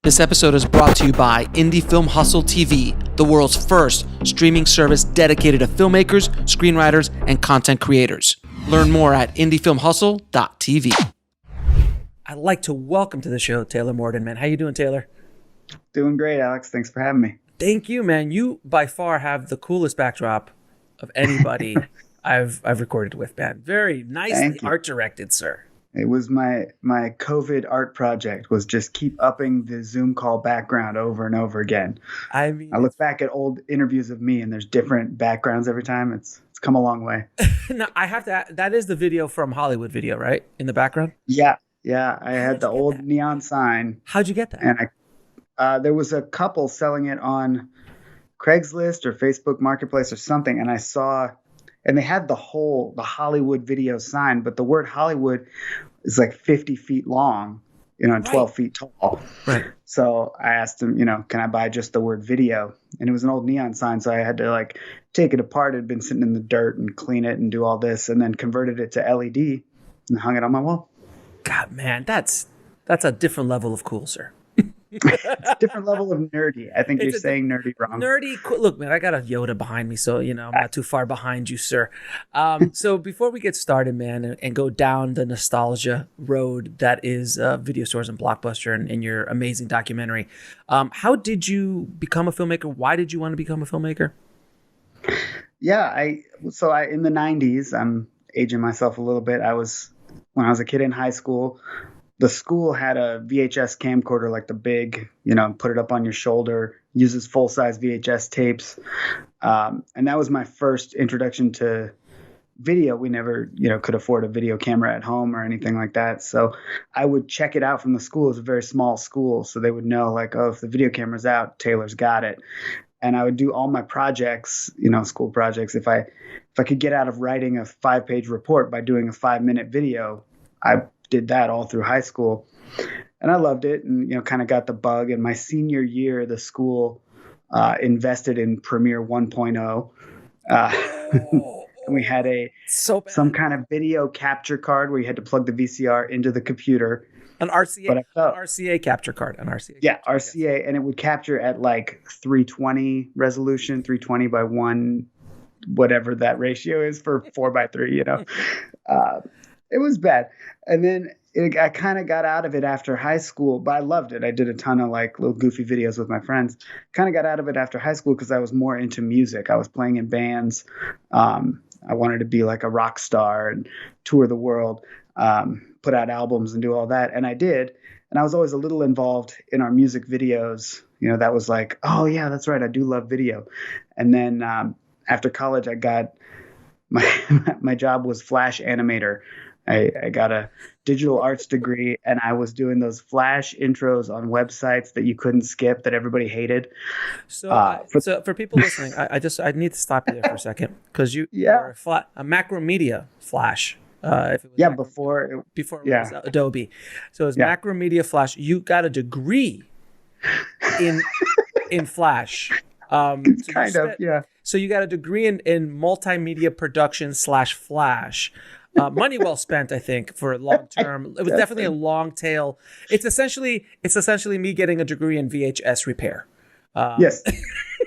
This episode is brought to you by Indie Film Hustle TV, the world's first streaming service dedicated to filmmakers, screenwriters, and content creators. Learn more at indiefilmhustle.tv. I'd like to welcome to the show Taylor Morden, man. How you doing, Taylor? Doing great, Alex. Thanks for having me. Thank you, man. You by far have the coolest backdrop of anybody I've recorded with, man. Very nicely art directed, sir. It was my COVID art project was just keep upping the Zoom call background over and over again. I mean, I look back at old interviews of me and there's different backgrounds every time. It's come a long way. No, I have to. That is the video from Hollywood video, right? In the background. Yeah. I had the old neon sign. How'd you get that? And there was a couple selling it on Craigslist or Facebook Marketplace or something, and I saw. And they had the Hollywood video sign, but the word Hollywood is like 50 feet long, and 12 feet tall. Right. So I asked him, can I buy just the word video? And it was an old neon sign, so I had to take it apart. It had been sitting in the dirt and clean it and do all this, and then converted it to LED and hung it on my wall. God, man, that's a different level of cool, sir. It's a different level of nerdy. I think you're saying nerdy wrong. Nerdy. Look, man, I got a Yoda behind me, so, I'm not too far behind you, sir. So before we get started, man, and go down the nostalgia road that is video stores and Blockbuster and your amazing documentary, how did you become a filmmaker? Why did you want to become a filmmaker? Yeah, in the 90s, I'm aging myself a little bit. When I was a kid in high school, the school had a VHS camcorder, like the big, put it up on your shoulder, uses full-size VHS tapes. And that was my first introduction to video. We never, could afford a video camera at home or anything like that. So I would check it out from the school. It was a very small school. So they would know if the video camera's out, Taylor's got it. And I would do all my projects, school projects. If I could get out of writing a 5-page report by doing a 5-minute video, I did that all through high school, and I loved it, and kind of got the bug. And my senior year, the school invested in Premiere 1.0, and we had some kind of video capture card where you had to plug the VCR into the computer. An RCA capture card. RCA, and it would capture at 320 resolution, 320 by 1, whatever that ratio is for 4:3. It was bad. And then I kind of got out of it after high school, but I loved it. I did a ton of little goofy videos with my friends. Kind of got out of it after high school because I was more into music. I was playing in bands. I wanted to be like a rock star and tour the world, put out albums and do all that. And I did. And I was always a little involved in our music videos. That was oh yeah, that's right. I do love video. And then after college, I got my job was Flash animator. I got a digital arts degree, and I was doing those Flash intros on websites that you couldn't skip that everybody hated. So for people listening, I need to stop you there for a second because you are a Macromedia Flash. Before it was Adobe. So it's Macromedia Flash. You got a degree in Flash. So you got a degree in multimedia production /Flash. Money well spent, I think, for long term. It was definitely a long tail. It's essentially me getting a degree in VHS repair. Yes,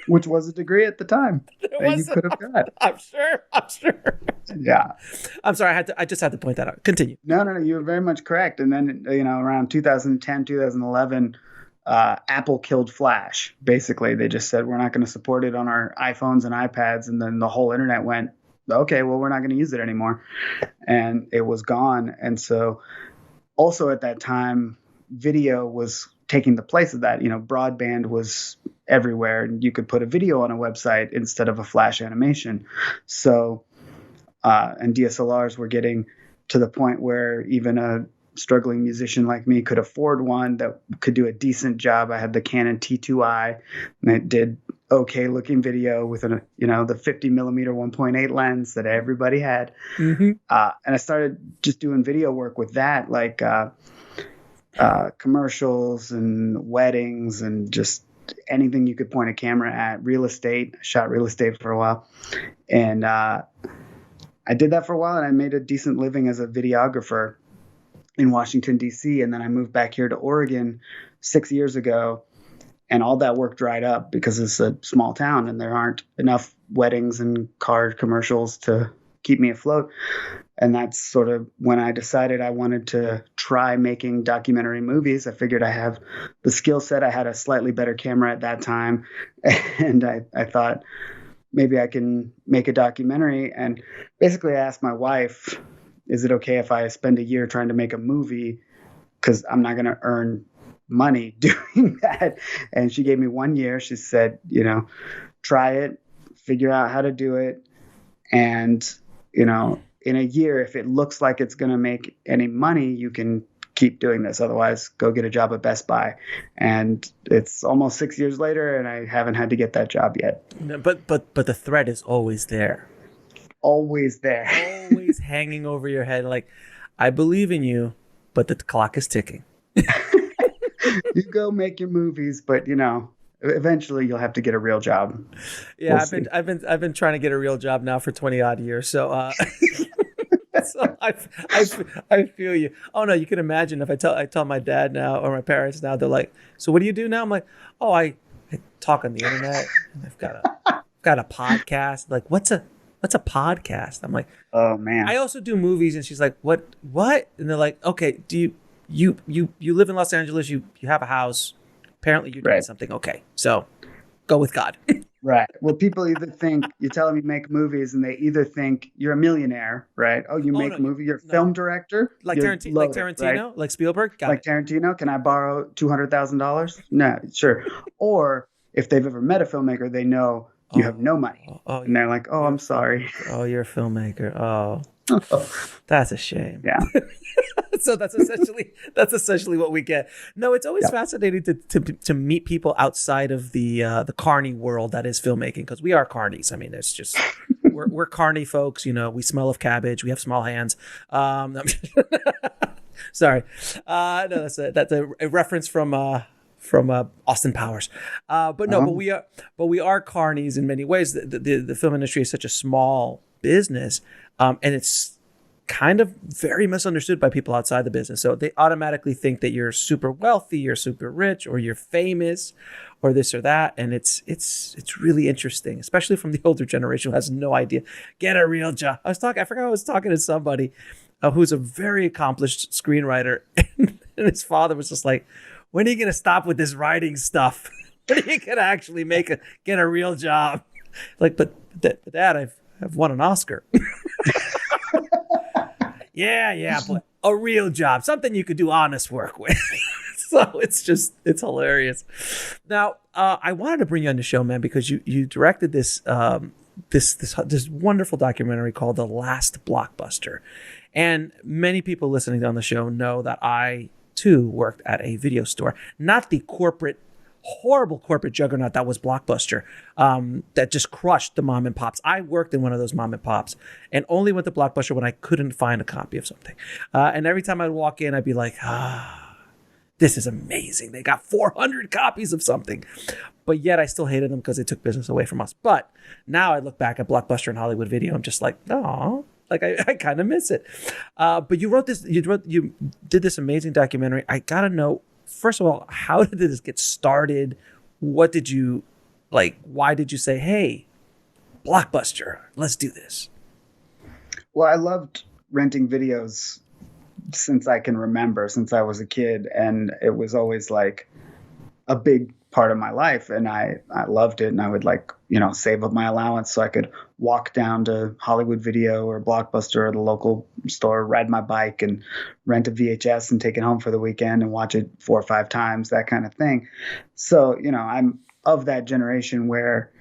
which was a degree at the time that you could have got. I'm sure. Yeah. I'm sorry. I just had to point that out. Continue. No. You were very much correct. And then around 2010, 2011. Apple killed Flash. Basically, they just said, we're not going to support it on our iPhones and iPads. And then the whole internet went, okay, well, we're not going to use it anymore. And it was gone. And so also at that time, video was taking the place of that. Broadband was everywhere. And you could put a video on a website instead of a Flash animation. So, and DSLRs were getting to the point where even a struggling musician like me could afford one that could do a decent job. I had the Canon T2i, and it did okay looking video with the 50 millimeter 1.8 lens that everybody had. Mm-hmm. And I started just doing video work with that, commercials and weddings and just anything you could point a camera at. Real estate. I shot real estate for a while, and I did that for a while, and I made a decent living as a videographer. in Washington, D.C. And then I moved back here to Oregon 6 years ago. And all that work dried up because it's a small town and there aren't enough weddings and car commercials to keep me afloat. And that's sort of when I decided I wanted to try making documentary movies. I figured I have the skill set. I had a slightly better camera at that time. And I thought maybe I can make a documentary. And basically I asked my wife, is it okay if I spend a year trying to make a movie? Because I'm not going to earn money doing that. And she gave me 1 year. She said, try it, figure out how to do it. And, in a year, if it looks like it's going to make any money, you can keep doing this. Otherwise, go get a job at Best Buy. And it's almost 6 years later, and I haven't had to get that job yet. But the threat is always there. Always there. Always hanging over your head. Like, I believe in you, but the clock is ticking. You go make your movies, but eventually you'll have to get a real job. Yeah, I've been trying to get a real job now for 20 odd years. So so I feel you. Oh no, you can imagine if I tell my dad now or my parents now, they're like, "So what do you do now?" I'm like, "Oh, I talk on the internet. And I've got a podcast." Like, what's a podcast? I'm like, "Oh man." I also do movies, and she's like, "What?" And they're like, "Okay, do you live in Los Angeles? You have a house. Apparently you're doing something. Okay, so go with God." Right. Well, people either think you tell them you make movies, and they either think you're a millionaire, right? Oh, you make a movie. You're a film director, like Tarantino, right? Like Spielberg, like Tarantino. Can I borrow $200,000? No, sure. Or if they've ever met a filmmaker, they know you have no money, and they're like, "Oh, I'm sorry." Oh, you're a filmmaker. Oh, that's a shame. Yeah. So that's essentially what we get. No, it's always fascinating to meet people outside of the carny world that is filmmaking, because we are carnies. I mean, it's just we're carny folks. We smell of cabbage. We have small hands. Sorry, no, that's a reference from Austin Powers. But we are carnies in many ways. The film industry is such a small business, and it's kind of very misunderstood by people outside the business. So they automatically think that you're super wealthy, you're super rich, or you're famous, or this or that. And it's really interesting, especially from the older generation who has no idea. Get a real job. I forgot I was talking to somebody who's a very accomplished screenwriter, and his father was just like, "When are you going to stop with this writing stuff? When are you going to actually get a real job?" Like, but Dad, I've won an Oscar. Yeah, but a real job, something you could do honest work with. So it's hilarious. Now, I wanted to bring you on the show, man, because you directed this wonderful documentary called The Last Blockbuster. And many people listening on the show know that I too worked at a video store, not the horrible corporate juggernaut that was Blockbuster, that just crushed the mom and pops. I worked in one of those mom and pops and only went to Blockbuster when I couldn't find a copy of something. And every time I'd walk in, I'd be like, this is amazing. They got 400 copies of something. But yet I still hated them because they took business away from us. But now I look back at Blockbuster and Hollywood Video, I'm just like, oh, like I kind of miss it. But you did this amazing documentary. I gotta know, first of all, how did this get started? What did you like? Why did you say, "Hey, Blockbuster, let's do this"? Well, I loved renting videos since I can remember, since I was a kid. And it was always like a big part of my life. And I loved it. And I would save up my allowance so I could walk down to Hollywood Video or Blockbuster or the local store, ride my bike and rent a VHS and take it home for the weekend and watch it 4 or 5 times, that kind of thing. So, I'm of that generation where,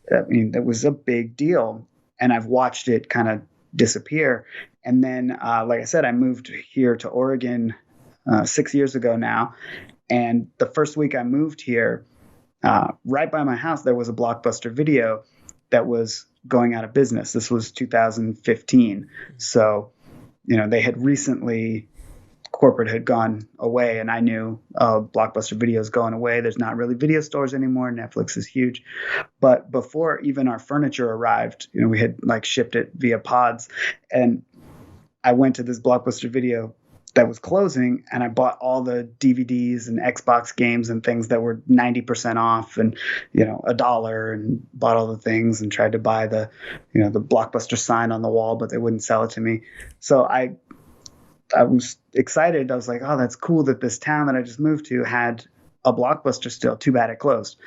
that was a big deal. And I've watched it kind of disappear. And then, like I said, I moved here to Oregon 6 years ago now. And the first week I moved here, right by my house, there was a Blockbuster Video that was going out of business. This was 2015. So, they had recently, corporate had gone away, and I knew Blockbuster Video is going away. There's not really video stores anymore. Netflix is huge. But before even our furniture arrived, we had shipped it via pods. And I went to this Blockbuster Video that was closing, and I bought all the DVDs and Xbox games and things that were 90% off and, $1, and bought all the things and tried to buy the Blockbuster sign on the wall, but they wouldn't sell it to me. So I was excited. I was like, oh, that's cool that this town that I just moved to had a Blockbuster still. Too bad it closed.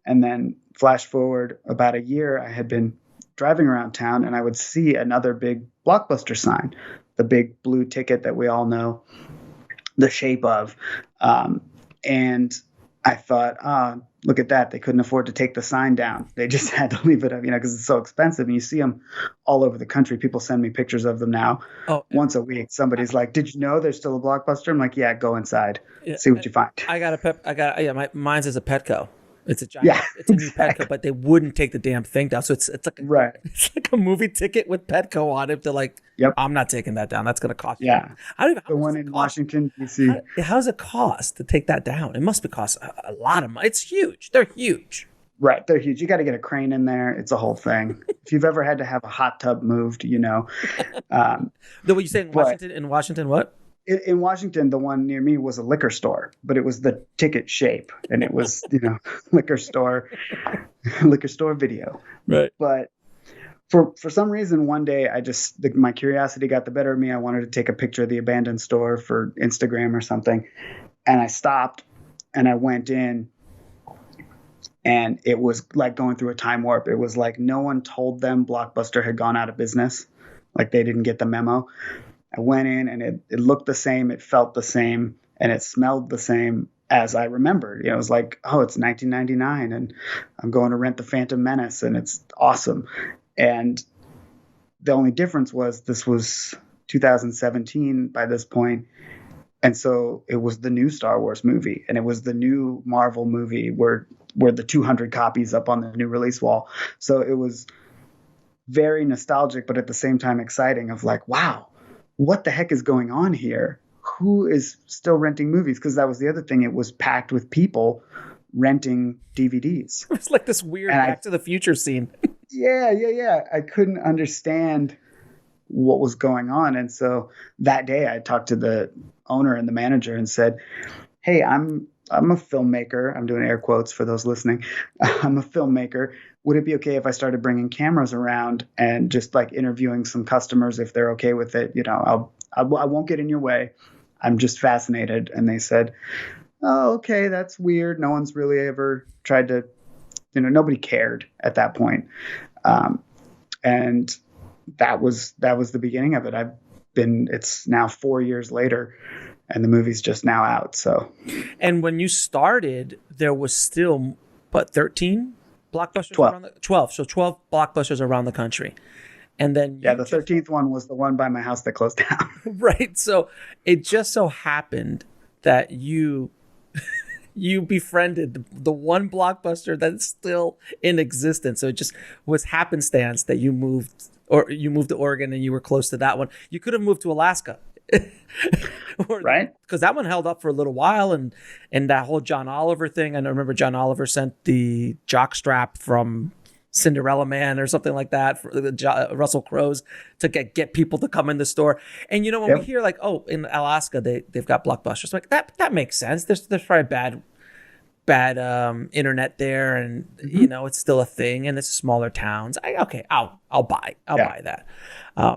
And then flash forward about a year, I had been driving around town and I would see another big Blockbuster sign, the big blue ticket that we all know the shape of. And I thought, look at that. They couldn't afford to take the sign down. They just had to leave it up, because it's so expensive. And you see them all over the country. People send me pictures of them now. Once a week. Somebody's like, did you know there's still a Blockbuster? I'm like, yeah, go inside. See what you find. Mine's is a Petco. It's a giant, it's a new Petco, but they wouldn't take the damn thing down. So it's like it's like a movie ticket with Petco on it. They're like, I'm not taking that down. That's going to cost you. Yeah. The one in Washington, D.C. How does it cost to take that down? It must be cost a lot of money. It's huge. They're huge. Right. They're huge. You got to get a crane in there. It's a whole thing. If you've ever had to have a hot tub moved, What you say in Washington? In Washington, what? In Washington, the one near me was a liquor store, but it was the ticket shape, and it was, liquor store video. Right. But for some reason, one day my curiosity got the better of me. I wanted to take a picture of the abandoned store for Instagram or something. And I stopped and I went in, and it was like going through a time warp. It was like no one told them Blockbuster had gone out of business. Like they didn't get the memo. I went in and it looked the same, it felt the same, and it smelled the same as I remembered. It was like, oh, it's 1999 and I'm going to rent The Phantom Menace and it's awesome. And the only difference was this was 2017 by this point. And so it was the new Star Wars movie and it was the new Marvel movie where the 200 copies up on the new release wall. So it was very nostalgic, but at the same time exciting of like, wow, what the heck is going on here? Who is still renting movies? Because that was the other thing. It was packed with people renting DVDs. It's like this weird Back to the Future scene. Yeah. I couldn't understand what was going on. And so that day I talked to the owner and the manager and said, hey, I'm a filmmaker. I'm doing air quotes for those listening. I'm a filmmaker. Would it be okay if I started bringing cameras around and just like interviewing some customers if they're okay with it? I won't get in your way. I'm just fascinated. And they said, oh, okay, that's weird. No one's really ever tried to, nobody cared at that point. And that was the beginning of it. It's now 4 years later and the movie's just now out. So, and when you started, there was still, 13 Blockbusters? 12. 12. So 12 Blockbusters around the country. And then the 13th one was the one by my house that closed down. Right. So it just so happened that you befriended the one Blockbuster that's still in existence. So it just was happenstance that you moved to Oregon and you were close to that one. You could have moved to Alaska. Right, because that one held up for a little while, and that whole John Oliver thing. I remember John Oliver sent the jockstrap from Cinderella Man or something like that for Russell Crowe's to get people to come in the store. And when we hear like, oh, in Alaska they've got Blockbusters, like that makes sense. There's probably bad internet there, and it's still a thing, and it's smaller towns. I'll buy that.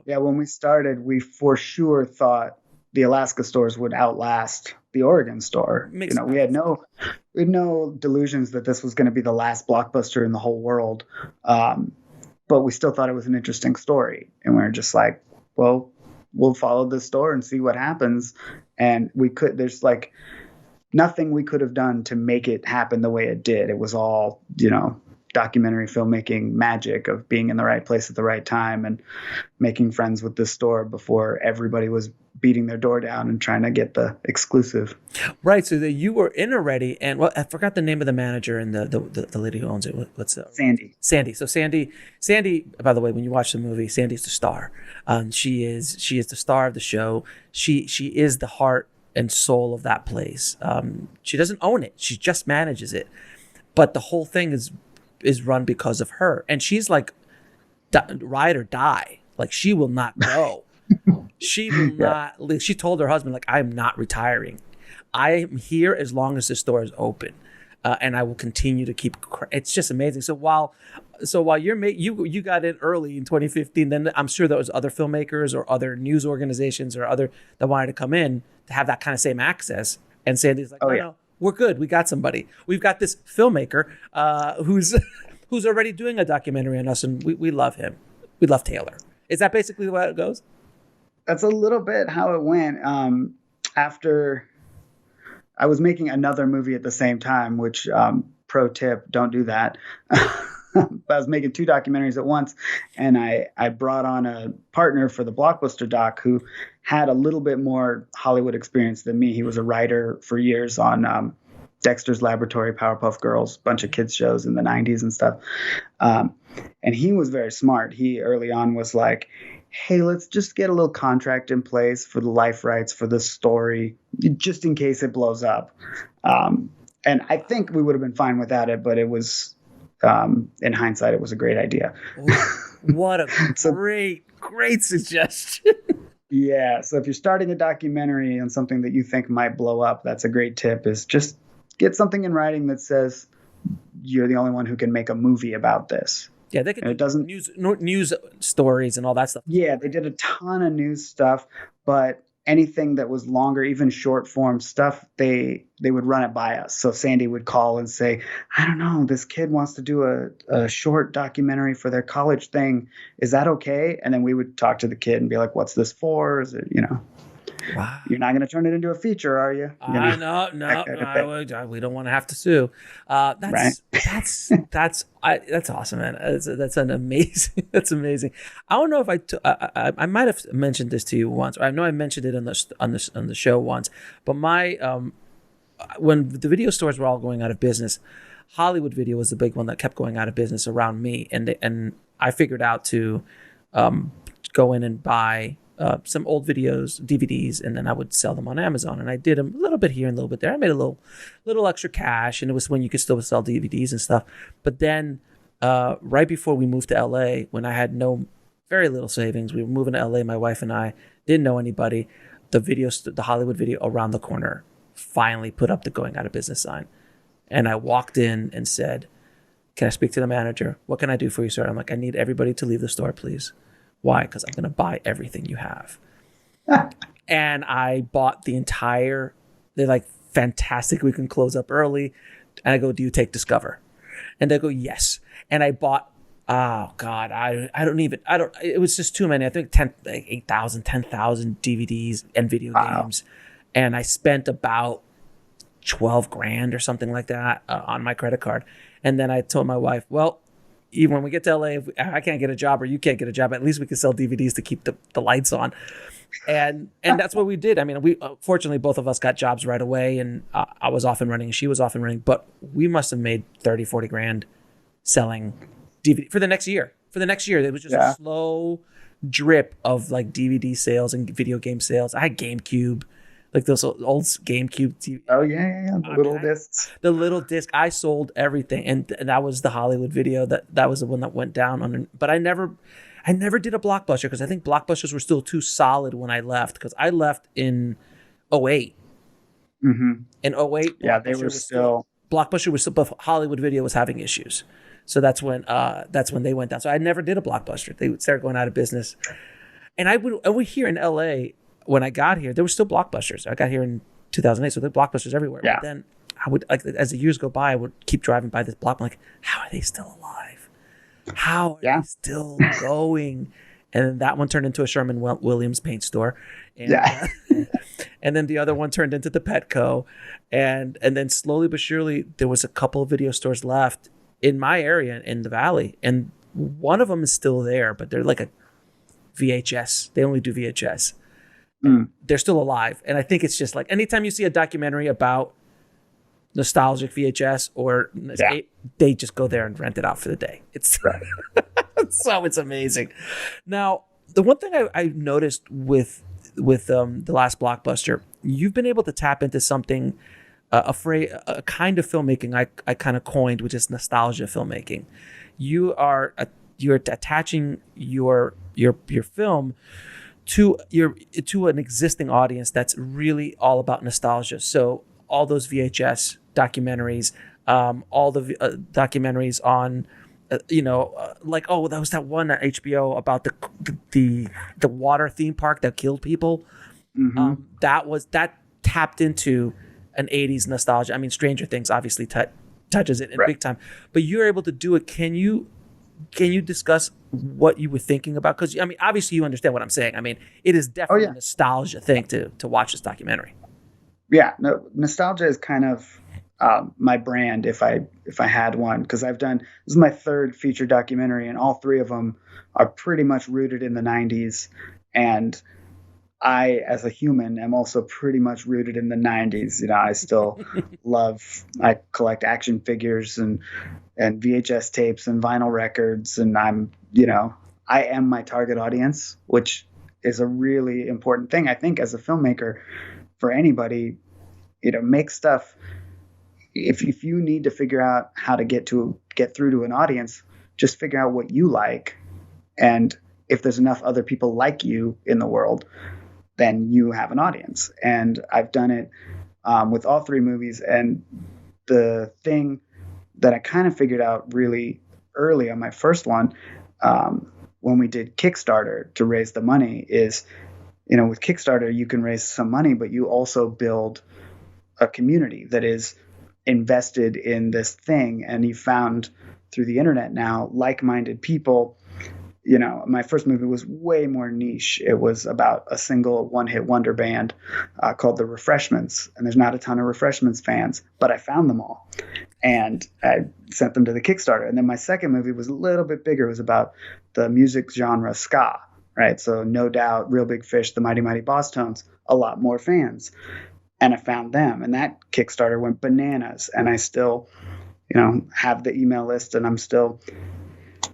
When we started, we for sure thought the Alaska stores would outlast the Oregon store. We had no delusions that this was going to be the last Blockbuster in the whole world, but we still thought it was an interesting story, and we were just like, well, we'll follow this store and see what happens. And there's like nothing we could have done to make it happen the way it did. It was all, documentary filmmaking magic of being in the right place at the right time and making friends with this store before everybody was beating their door down and trying to get the exclusive. Right. So that you were in already, and I forgot the name of the manager and the lady who owns it. What's Sandy. So Sandy, by the way, when you watch the movie, Sandy's the star. She is the star of the show. She is the heart and soul of that place. She doesn't own it. She just manages it. But the whole thing is run because of her. And she's like ride or die. Like she will not go. She will not leave. She told her husband, like, I'm not retiring. I am here as long as the store is open. And I will continue to keep. It's just amazing. So while you got in early in 2015, then I'm sure there was other filmmakers or other news organizations or other that wanted to come in to have that kind of same access and say, "These like, no, we're good. We got somebody. We've got this filmmaker who's already doing a documentary on us, and we love him. We love Taylor." Is that basically the way it goes? That's a little bit how it went. After I was making another movie at the same time, which pro tip, don't do that. I was making 2 documentaries at once, and I brought on a partner for the Blockbuster doc who had a little bit more Hollywood experience than me. He was a writer for years on Dexter's Laboratory, Powerpuff Girls, bunch of kids shows in the 90s and stuff. And he was very smart. He early on was like, hey, let's just get a little contract in place for the life rights for the story, just in case it blows up. And I think we would have been fine without it, but it was, in hindsight, it was a great idea. What a great suggestion. Yeah. So if you're starting a documentary on something that you think might blow up, that's a great tip, is just get something in writing that says you're the only one who can make a movie about this. Yeah, they can do news stories and all that stuff. Yeah, they did a ton of news stuff, but anything that was longer, even short form stuff, they would run it by us. So Sandy would call and say, I don't know, this kid wants to do a short documentary for their college thing. Is that okay? And then we would talk to the kid and be like, what's this for? Is it, wow. You're not going to turn it into a feature, are you? No, we don't want to have to sue. That's awesome, man. That's amazing. I don't know if I might have mentioned this to you once. Or I know I mentioned it on the show once. But when the video stores were all going out of business, Hollywood Video was the big one that kept going out of business around me, and I figured out to go in and buy some old videos, DVDs, and then I would sell them on Amazon. And I did them a little bit here and a little bit there. I made a little extra cash, and it was when you could still sell DVDs and stuff. But then right before we moved to LA, when I had very little savings, we were moving to LA, my wife and I, didn't know anybody. The Hollywood Video around the corner finally put up the going out of business sign. And I walked in and said, can I speak to the manager? What can I do for you, sir? I'm like, I need everybody to leave the store, please. Why? Because I'm going to buy everything you have. And I bought they're like, fantastic, we can close up early. And I go, do you take Discover? And they go, yes. And I bought, oh God, it was just too many. I think 8,000, 10,000 DVDs and video games. And I spent about $12,000 or something like that on my credit card. And then I told my wife, well, even when we get to LA, if I can't get a job or you can't get a job, at least we can sell DVDs to keep the lights on. And that's what we did. I mean, we fortunately both of us got jobs right away, and I was off and running and she was off and running, but we must have made 30, 40 grand selling DVD for the next year. It was just a slow drip of like DVD sales and video game sales. I had GameCube, like those old GameCube TV. Oh yeah. The little disc. I sold everything, and that was the Hollywood Video. That was the one that went down on. But I never did a Blockbuster because I think Blockbusters were still too solid when I left. Because I left in 2008. Mm-hmm. In 2008, yeah, they were still. Blockbuster was still, but Hollywood Video was having issues. So that's when they went down. So I never did a Blockbuster. They would start going out of business, and I would here in LA. When I got here, there were still Blockbusters. I got here in 2008, so there were Blockbusters everywhere. Yeah. But then I would, like, as the years go by, I would keep driving by this block. I'm like, how are they still alive? How are they still going? And then that one turned into a Sherman Williams paint store. And, and then the other one turned into the Petco. And then slowly but surely, there was a couple of video stores left in my area in the Valley. And one of them is still there, but they're like a VHS. They only do VHS. They're still alive. And I think it's just like anytime you see a documentary about nostalgic VHS or they just go there and rent it out for the day. It's so it's amazing. Now, the one thing I noticed with the Last Blockbuster, you've been able to tap into something, a kind of filmmaking I kind of coined, which is nostalgia filmmaking. You're attaching your film to an existing audience that's really all about nostalgia. So all those VHS documentaries, all the documentaries on, like, oh, that was that one at HBO about the water theme park that killed people. Mm-hmm. That tapped into an 80s nostalgia. I mean, Stranger Things obviously touches it in big time, but you're able to do it. Can you discuss what you were thinking about? Because I mean, obviously you understand what I'm saying. I mean, it is definitely a nostalgia thing to watch this documentary. Yeah, no, nostalgia is kind of my brand if I had one, because this is my third feature documentary, and all three of them are pretty much rooted in the 90s. And I, as a human, am also pretty much rooted in the 90s. I still I collect action figures and VHS tapes and vinyl records. And I am my target audience, which is a really important thing, I think, as a filmmaker, for anybody, make stuff. If you need to figure out how to get through to an audience, just figure out what you like. And if there's enough other people like you in the world, then you have an audience. And I've done it with all three movies. And the thing that I kind of figured out really early on my first one, when we did Kickstarter to raise the money, is, with Kickstarter, you can raise some money, but you also build a community that is invested in this thing. And you found through the internet now like-minded people. My first movie was way more niche. It was about a single one-hit wonder band called The Refreshments. And there's not a ton of Refreshments fans, but I found them all. And I sent them to the Kickstarter. And then my second movie was a little bit bigger. It was about the music genre ska, right? So No Doubt, Real Big Fish, The Mighty Mighty Boss Tones, a lot more fans. And I found them. And that Kickstarter went bananas. And I still, have the email list, and I'm still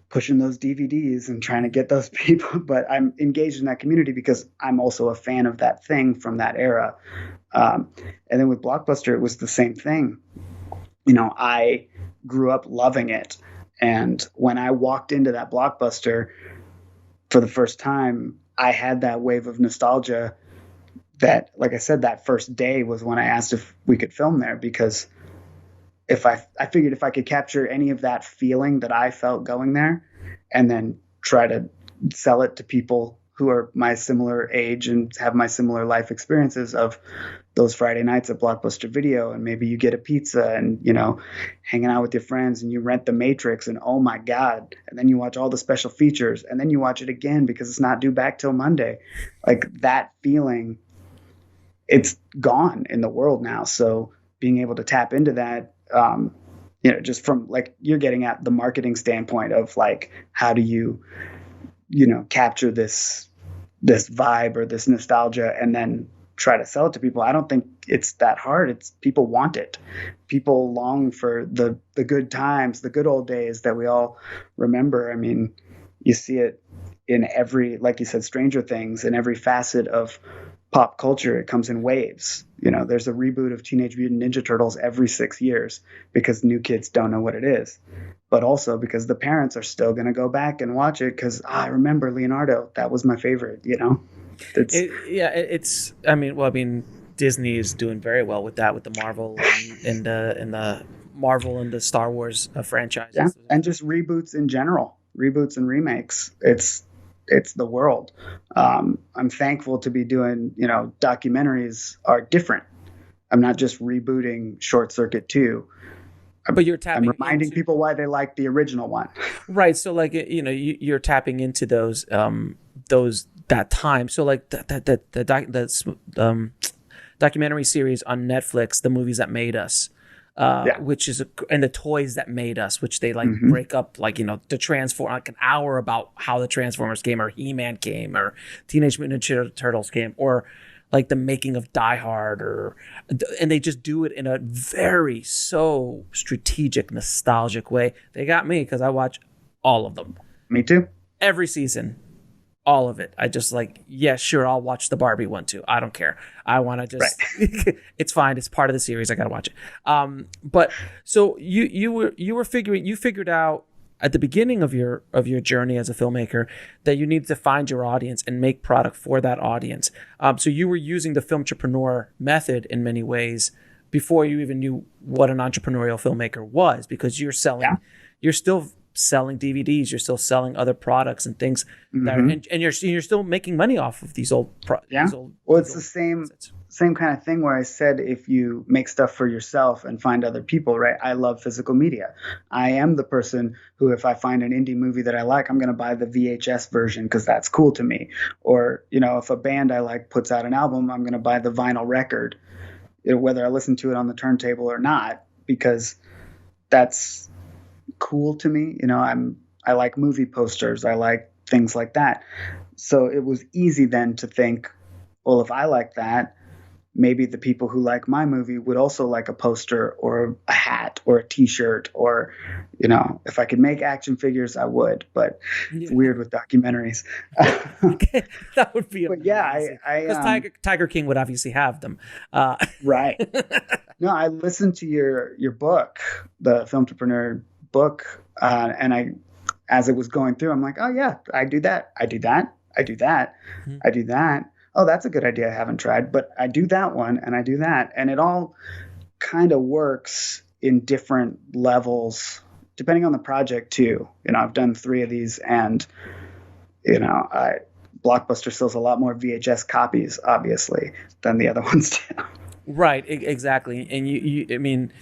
pushing those DVDs and trying to get those people, but I'm engaged in that community because I'm also a fan of that thing from that era. And then with Blockbuster, it was the same thing. I grew up loving it. And when I walked into that Blockbuster for the first time, I had that wave of nostalgia that, like I said, that first day was when I asked if we could film there, because I figured if I could capture any of that feeling that I felt going there and then try to sell it to people who are my similar age and have my similar life experiences of those Friday nights at Blockbuster Video, and maybe you get a pizza and, hanging out with your friends, and you rent The Matrix, and oh my God, and then you watch all the special features, and then you watch it again because it's not due back till Monday. Like, that feeling, it's gone in the world now. So being able to tap into that, just from, like, you're getting at the marketing standpoint of, like, how do you, capture this vibe or this nostalgia and then try to sell it to people. I don't think it's that hard. It's people want it. People long for the good times, the good old days that we all remember. I mean, you see it in every, like you said, Stranger Things, in every facet of pop culture. It comes in waves. There's a reboot of Teenage Mutant Ninja Turtles every 6 years because new kids don't know what it is, but also because the parents are still going to go back and watch it because I remember Leonardo. That was my favorite. Disney is doing very well with that, with the Marvel and the Marvel and the Star Wars franchises. Yeah, and just reboots in general, reboots and remakes. It's the world. I'm thankful to be doing, documentaries are different. I'm not just rebooting Short Circuit 2. But you're tapping. I'm reminding people why they like the original one. Right. So, like, you're tapping into those that time. So, like, the documentary series on Netflix, The Movies That Made Us, which is and The Toys That Made Us, which they break up, to transform, like, an hour about how the Transformers came, or He-Man came, or Teenage Mutant Ninja Turtles came, or like the making of Die Hard, and they just do it in a very so strategic, nostalgic way. They got me because I watch all of them. Me too. Every season. All of it. I just sure, I'll watch the Barbie one too. I don't care. I want to just, it's fine. It's part of the series. I got to watch it. But so you figured out at the beginning of your journey as a filmmaker that you need to find your audience and make product for that audience. So you were using the filmtrepreneur method in many ways before you even knew what an entrepreneurial filmmaker was, because you're selling, you're still selling DVDs, you're still selling other products and things that are, and you're still making money off of these old it's the same kind of thing where I said, if you make stuff for yourself and find other people, right? I love physical media. I am the person who, if I find an indie movie that I like, I'm going to buy the VHS version because that's cool to me. Or, you know, if a band I like puts out an album, I'm going to buy the vinyl record, whether I listen to it on the turntable or not, because that's cool to me. You know, I like movie posters. I like things like that. So it was easy then to think, well, if I like that, maybe the people who like my movie would also like a poster or a hat or a t-shirt, or, you know, if I could make action figures, I would, but it's weird with documentaries. That would be amazing. But yeah, because Tiger King would obviously have them. Right. No, I listened to your book, the Filmtrepreneur book, and as it was going through, I'm like, oh yeah, I do that. I do that. I do that. I do that. Oh, that's a good idea. I haven't tried, but I do that one and I do that. And it all kind of works in different levels, depending on the project too. You know, I've done 3 of these, and, you know, Blockbuster sells a lot more VHS copies, obviously, than the other ones do. Right, exactly. And you I mean,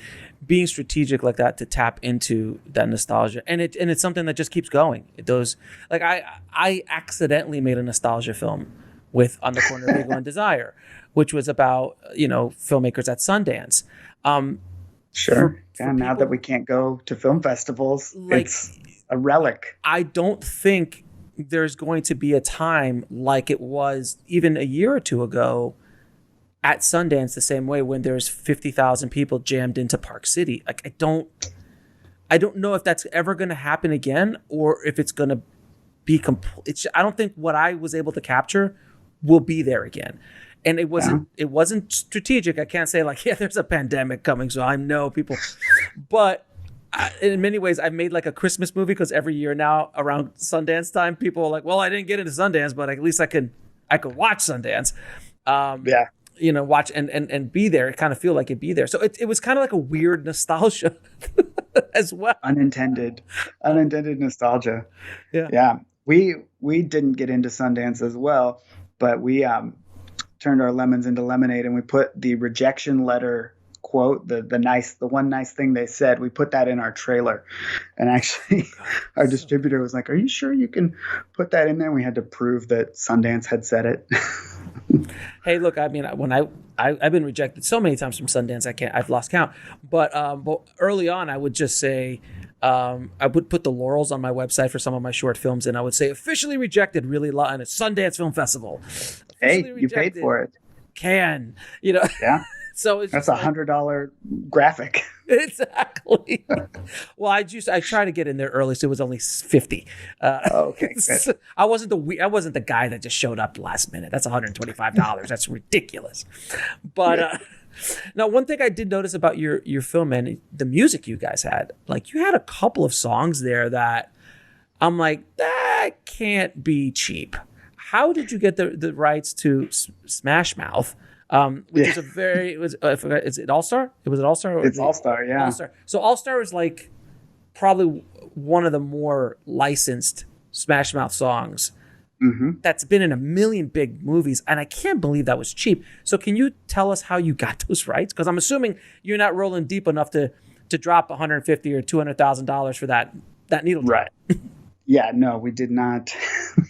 being strategic like that to tap into that nostalgia, and it's something that just keeps going. Those, like, I accidentally made a nostalgia film with On the Corner of Eagle and Desire, which was about, you know, filmmakers at Sundance. Sure. And now that we can't go to film festivals, like, it's a relic. I don't think there's going to be a time like it was even a year or two ago at Sundance, the same way, when there's 50,000 people jammed into Park City. Like, I don't know if that's ever going to happen again, or if it's going to be complete. I don't think what I was able to capture will be there again. And it wasn't strategic. I can't say like, yeah, there's a pandemic coming, so I know people. But in many ways, I've made like a Christmas movie, because every year now around Sundance time, people are like, well, I didn't get into Sundance, but at least I could watch Sundance. You know, watch and be there. It kind of feel like it'd be there. So it was kind of like a weird nostalgia as well. Unintended nostalgia. Yeah. We didn't get into Sundance as well, but we turned our lemons into lemonade, and we put the rejection letter quote, the one nice thing they said, we put that in our trailer. And actually our distributor was like, are you sure you can put that in there? And we had to prove that Sundance had said it. Hey, look, I mean, when I've been rejected so many times from Sundance, I've lost count. But early on, I would just say, I would put the laurels on my website for some of my short films, and I would say officially rejected, really loud, and it's Sundance Film Festival. Hey, you paid for it. You know. Yeah. So it's that's $100 graphic. Exactly. Well, I tried to get in there early, so it was only 50. Okay. Good. I wasn't the guy that just showed up last minute. That's $125. That's ridiculous. But now, one thing I did notice about your film and the music you guys had, like, you had a couple of songs there that I'm like, that can't be cheap. How did you get the rights to Smash Mouth? Which is I forgot, is it All Star? Was it All Star? It's All Star, yeah. All Star. So All Star is like probably one of the more licensed Smash Mouth songs that's been in a million big movies, and I can't believe that was cheap. So can you tell us how you got those rights? Because I'm assuming you're not rolling deep enough to drop $150,000 or $200,000 for that needle drop. Right. Yeah, no, we did not.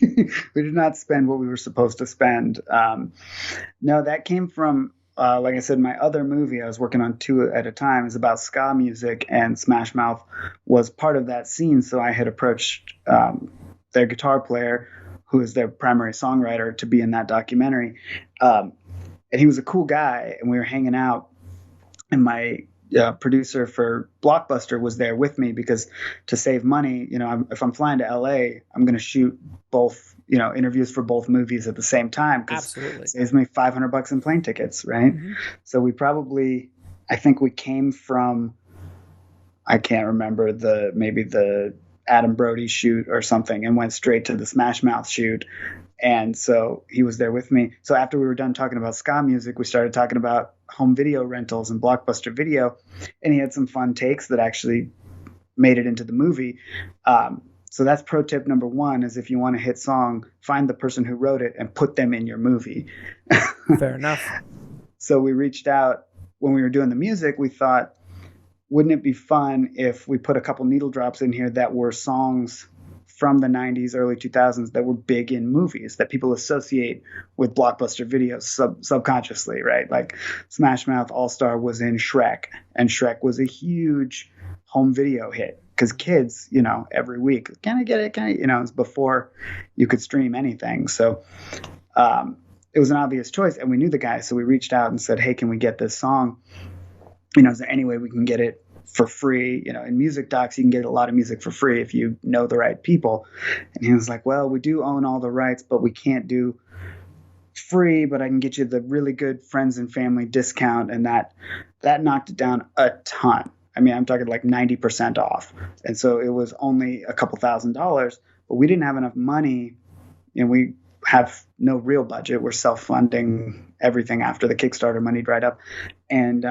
We did not spend what we were supposed to spend. No, that came from, like I said, my other movie. I was working on 2 at a time. Is about ska music, and Smash Mouth was part of that scene. So I had approached their guitar player, who is their primary songwriter, to be in that documentary. And he was a cool guy, and we were hanging out. And my producer for Blockbuster was there with me, because to save money, you know, if I'm flying to LA, I'm going to shoot both, you know, interviews for both movies at the same time, because it saves me $500 in plane tickets, right? So I think we came from, I can't remember maybe the Adam Brody's shoot or something and went straight to the Smash Mouth shoot. And so he was there with me. So after we were done talking about ska music, we started talking about home video rentals and Blockbuster Video. And he had some fun takes that actually made it into the movie. So that's pro tip number one, is if you want a hit song, find the person who wrote it and put them in your movie. Fair enough. So we reached out when we were doing the music. We thought, wouldn't it be fun if we put a couple needle drops in here that were songs from the 90s, early 2000s that were big in movies that people associate with Blockbuster Videos subconsciously, right? Like Smash Mouth All-Star was in Shrek, and Shrek was a huge home video hit because kids, every week, can I get it? It's before you could stream anything. So it was an obvious choice, and we knew the guy. So we reached out and said, hey, can we get this song? Is there any way we can get it for free? In music docs, you can get a lot of music for free if you know the right people. And he was like, well, we do own all the rights, but we can't do free, but I can get you the really good friends and family discount. And that knocked it down a ton. I mean, I'm talking like 90% off. And so it was only a couple $1,000s, but we didn't have enough money. We have no real budget. We're self-funding everything after the Kickstarter money dried up. And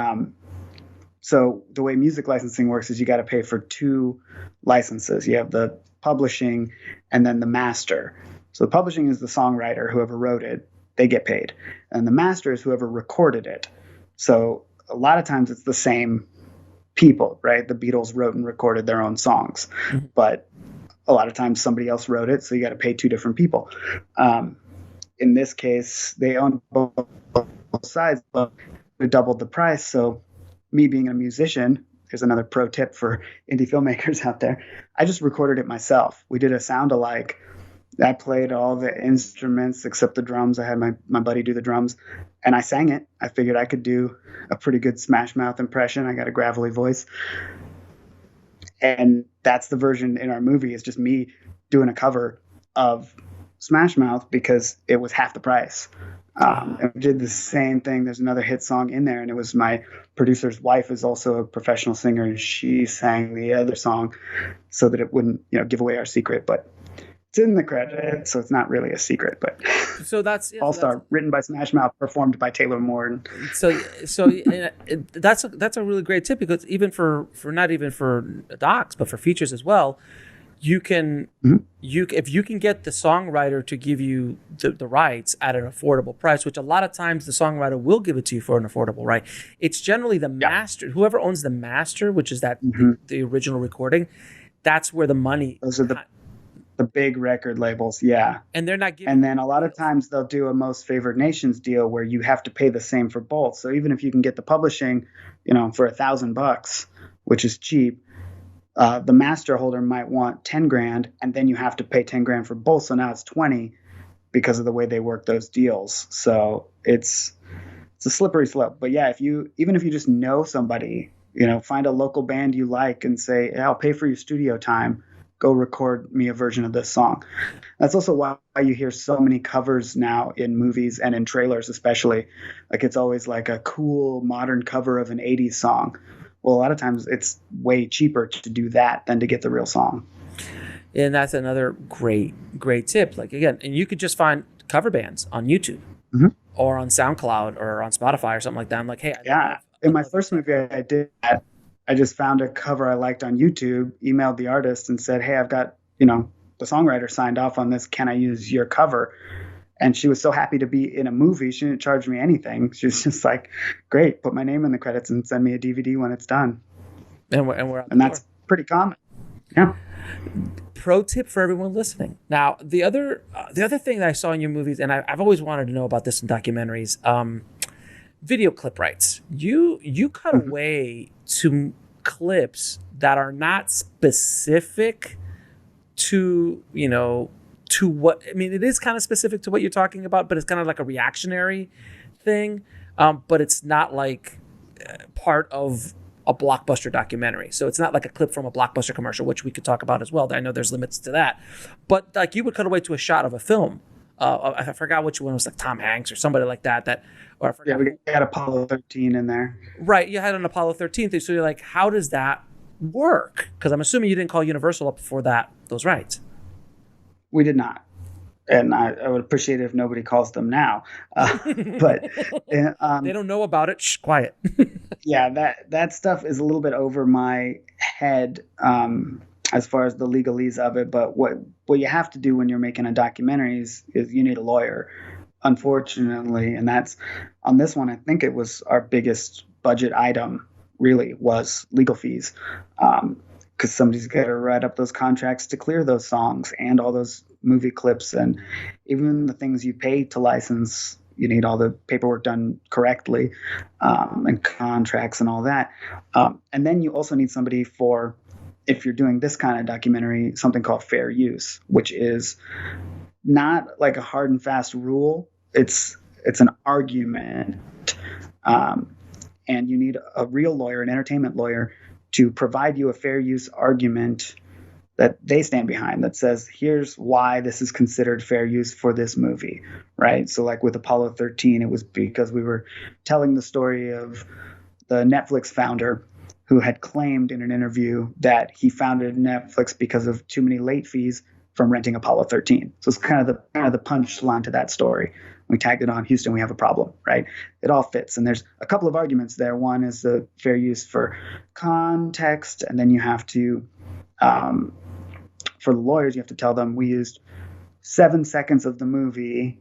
so the way music licensing works is you got to pay for two licenses. You have the publishing and then the master. So the publishing is the songwriter, whoever wrote it, they get paid. And the master is whoever recorded it. So a lot of times it's the same people, right? The Beatles wrote and recorded their own songs, but a lot of times somebody else wrote it. So you got to pay two different people. In this case, they own both sides, but we doubled the price. So me being a musician, here's another pro tip for indie filmmakers out there. I just recorded it myself. We did a sound alike. I played all the instruments except the drums. I had my buddy do the drums, and I sang it. I figured I could do a pretty good Smash Mouth impression. I got a gravelly voice. And that's the version in our movie, is just me doing a cover of Smash Mouth because it was half the price. And we did the same thing. There's another hit song in there, and it was my producer's wife is also a professional singer, and she sang the other song so that it wouldn't, give away our secret. But it's in the credits, so it's not really a secret. But so that's All-Star, written by Smash Mouth, performed by Taylor Morden. So that's a really great tip, because even for not even for docs, but for features as well, you can if you can get the songwriter to give you the rights at an affordable price, which a lot of times the songwriter will give it to you for an affordable right. It's generally the master, whoever owns the master, which is that the original recording. That's where the money. Those are the big record labels, yeah. And they're not giving. And then a lot of times they'll do a most favored nations deal where you have to pay the same for both. So even if you can get the publishing, for $1,000, which is cheap, the master holder might want 10 grand, and then you have to pay 10 grand for both. So now it's 20 because of the way they work those deals. So it's a slippery slope. But yeah, even if you just know somebody, find a local band you like and say, hey, I'll pay for your studio time. Go record me a version of this song. That's also why you hear so many covers now in movies and in trailers, especially. Like it's always like a cool modern cover of an 80s song. Well, a lot of times it's way cheaper to do that than to get the real song. And that's another great tip. Like again, and you could just find cover bands on YouTube or on SoundCloud or on Spotify or something like that. I'm like, hey, in my first movie I did that. I just found a cover I liked on YouTube, emailed the artist and said, hey, I've got, the songwriter signed off on this. Can I use your cover? And she was so happy to be in a movie. She didn't charge me anything. She was just like, great, put my name in the credits and send me a DVD when it's done. And that's pretty common. Yeah. Pro tip for everyone listening. Now, the other thing that I saw in your movies, and I've always wanted to know about this in documentaries, video clip rights. You cut away to clips that are not specific to to what, I mean, it is kind of specific to what you're talking about, but it's kind of like a reactionary thing, but it's not like part of a Blockbuster documentary. So it's not like a clip from a Blockbuster commercial, which we could talk about as well. I know there's limits to that, but like you would cut away to a shot of a film. I forgot which one, was like Tom Hanks or somebody like that, or I forgot. Yeah, we had Apollo 13 in there. Right, you had an Apollo 13 thing. So you're like, how does that work? Because I'm assuming you didn't call Universal up for those rights. We did not. And I would appreciate it if nobody calls them now. But they don't know about it. Shh, quiet. Yeah, that stuff is a little bit over my head as far as the legalese of it. But what you have to do when you're making a documentary is you need a lawyer, unfortunately. And that's on this one. I think it was our biggest budget item. Really was legal fees, because somebody's got to write up those contracts to clear those songs and all those movie clips, and even the things you pay to license. You need all the paperwork done correctly, and contracts and all that. And then you also need somebody for, if you're doing this kind of documentary, something called fair use, which is not like a hard and fast rule. It's an argument. And you need a real lawyer, an entertainment lawyer, to provide you a fair use argument that they stand behind, that says, here's why this is considered fair use for this movie, right? So like with Apollo 13, it was because we were telling the story of the Netflix founder who had claimed in an interview that he founded Netflix because of too many late fees from renting Apollo 13. So it's kind of the punchline to that story. We tagged it on Houston, we have a problem, right? It all fits. And there's a couple of arguments there. One is the fair use for context. And then you have to, for the lawyers, you have to tell them we used 7 seconds of the movie.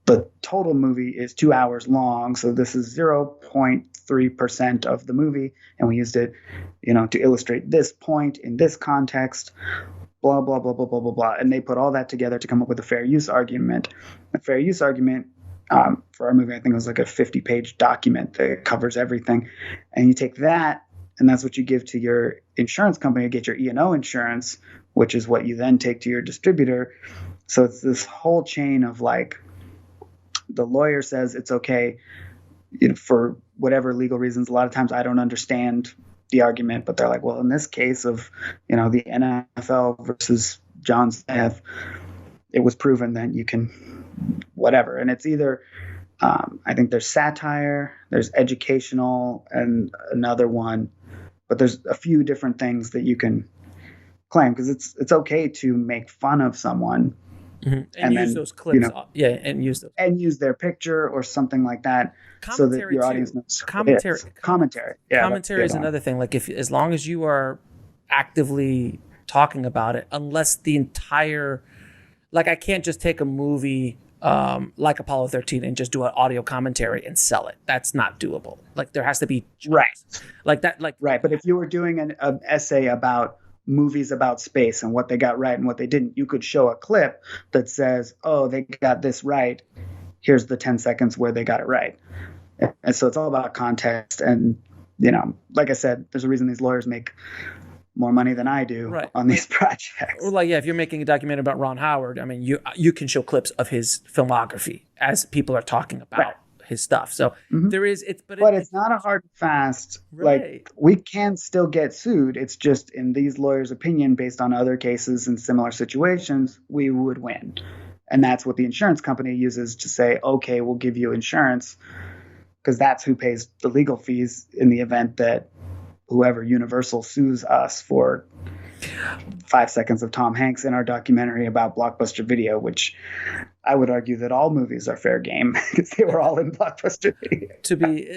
The total movie is 2 hours long. So this is 0.3% of the movie. And we used it, to illustrate this point in this context. Blah, blah, blah, blah, blah, blah, blah. And they put all that together to come up with a fair use argument. A fair use argument for our movie, I think it was like a 50-page document that covers everything. And you take that, and that's what you give to your insurance company to get your E&O insurance, which is what you then take to your distributor. So it's this whole chain of like, the lawyer says it's okay, for whatever legal reasons. A lot of times I don't understand the argument, but they're like, well, in this case of, the NFL versus John Smith, it was proven that you can whatever. And it's either, I think there's satire, there's educational, and another one, but there's a few different things that you can claim, because it's okay to make fun of someone. Mm-hmm. And use then, those clips, and use those. And use their picture or something like that, so that your audience knows. Commentary. Yeah, commentary is another thing. Like as long as you are actively talking about it, unless the entire, like I can't just take a movie like Apollo 13 and just do an audio commentary and sell it. That's not doable. Like there has to be right, like that, like right. But if you were doing an essay about movies about space and what they got right and what they didn't, you could show a clip that says, oh, they got this right. Here's the 10 seconds where they got it right. And so it's all about context. And, like I said, there's a reason these lawyers make more money than I do on these projects. Well, like, if you're making a documentary about Ron Howard, I mean, you can show clips of his filmography as people are talking about his stuff. So there is, but it's not a hard and fast, like we can still get sued. It's just in these lawyers' opinion, based on other cases in similar situations, we would win. And that's what the insurance company uses to say, okay, we'll give you insurance, because that's who pays the legal fees in the event that whoever, Universal, sues us for 5 seconds of Tom Hanks in our documentary about Blockbuster Video, which I would argue that all movies are fair game because they were all in Blockbuster Video.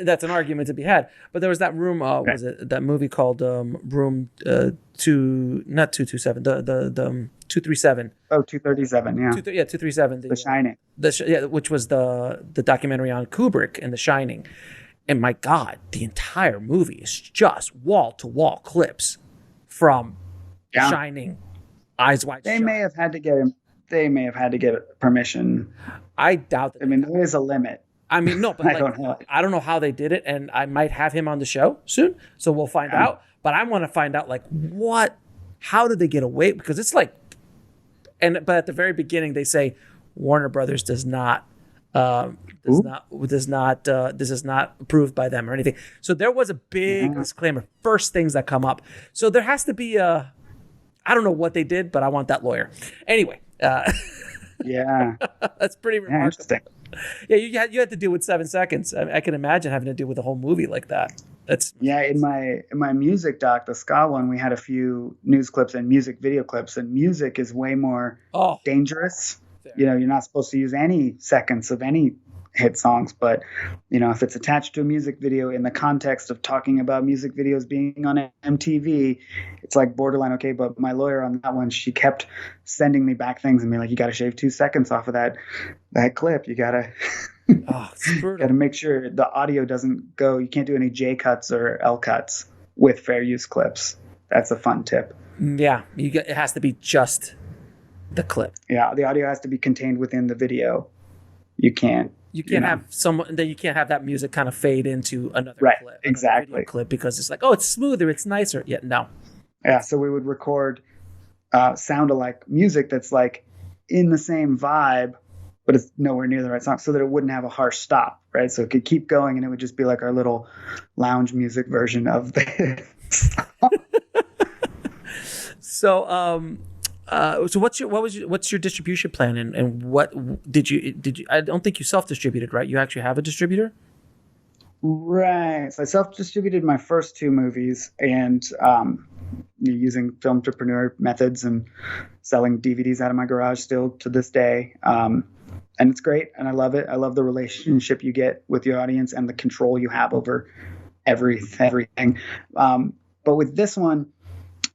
That's an argument to be had. But there was that room, was it that movie called Room 227, the 237. Oh, 237, yeah. 237. The Shining. Which was the documentary on Kubrick and The Shining. And my God, the entire movie is just wall-to-wall clips from Shining, Eyes Wide Shut. They may have had to get permission. I doubt that. I mean, there is a limit. I mean, no, but I don't know how they did it, and I might have him on the show soon, so we'll find out. But I want to find out, like, how did they get away? Because it's like, but at the very beginning they say Warner Brothers this is not approved by them or anything. So there was a big disclaimer. First things that come up. So there has to be I don't know what they did, but I want that lawyer. Anyway. Yeah. That's pretty remarkable. Interesting. Yeah, you had to deal with 7 seconds. I can imagine having to deal with a whole movie like that. Yeah, in my music doc, the ska one, we had a few news clips and music video clips, and music is way more Oh, dangerous. fair. You know, you're not supposed to use any seconds of any hit songs, but you know, if it's attached to a music video in the context of talking about music videos being on MTV, it's like borderline okay. But my lawyer on that one, she kept sending me back things and being like, you got to shave 2 seconds off of that clip. You gotta Oh, it's got to brutal. make sure the audio doesn't go. You can't do any J cuts or L cuts with fair use clips. That's a fun tip. Yeah, it has to be just the clip. Yeah, the audio has to be contained within the video. You can't. You can't have someone. Then you can't have that music kind of fade into another Right, clip, another exactly. video clip, because it's like, oh, it's smoother, it's nicer. Yeah, no. Yeah, so we would record sound-alike music that's like in the same vibe, but it's nowhere near the right song, so that it wouldn't have a harsh stop, right? So it could keep going, and it would just be like our little lounge music version of the song. So what's your distribution plan, and what did you I don't think you self-distributed, right? You actually have a distributor? Right. So I self-distributed my first 2 movies, and using film entrepreneur methods and selling DVDs out of my garage still to this day. And it's great, and I love it. I love the relationship you get with your audience and the control you have over everything. But with this one,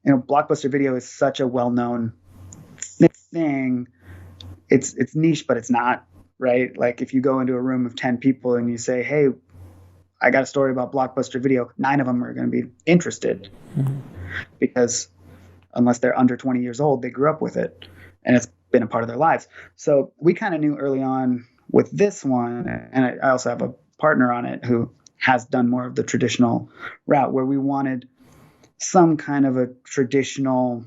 you know, Blockbuster Video is such a well-known thing. It's niche, but it's not, right? Like if you go into a room of 10 people and you say, hey, I got a story about Blockbuster Video, 9 of them are going to be interested, because unless they're under 20 years old, they grew up with it and it's been a part of their lives. So we kind of knew early on with this one, and I also have a partner on it who has done more of the traditional route, where we wanted some kind of a traditional,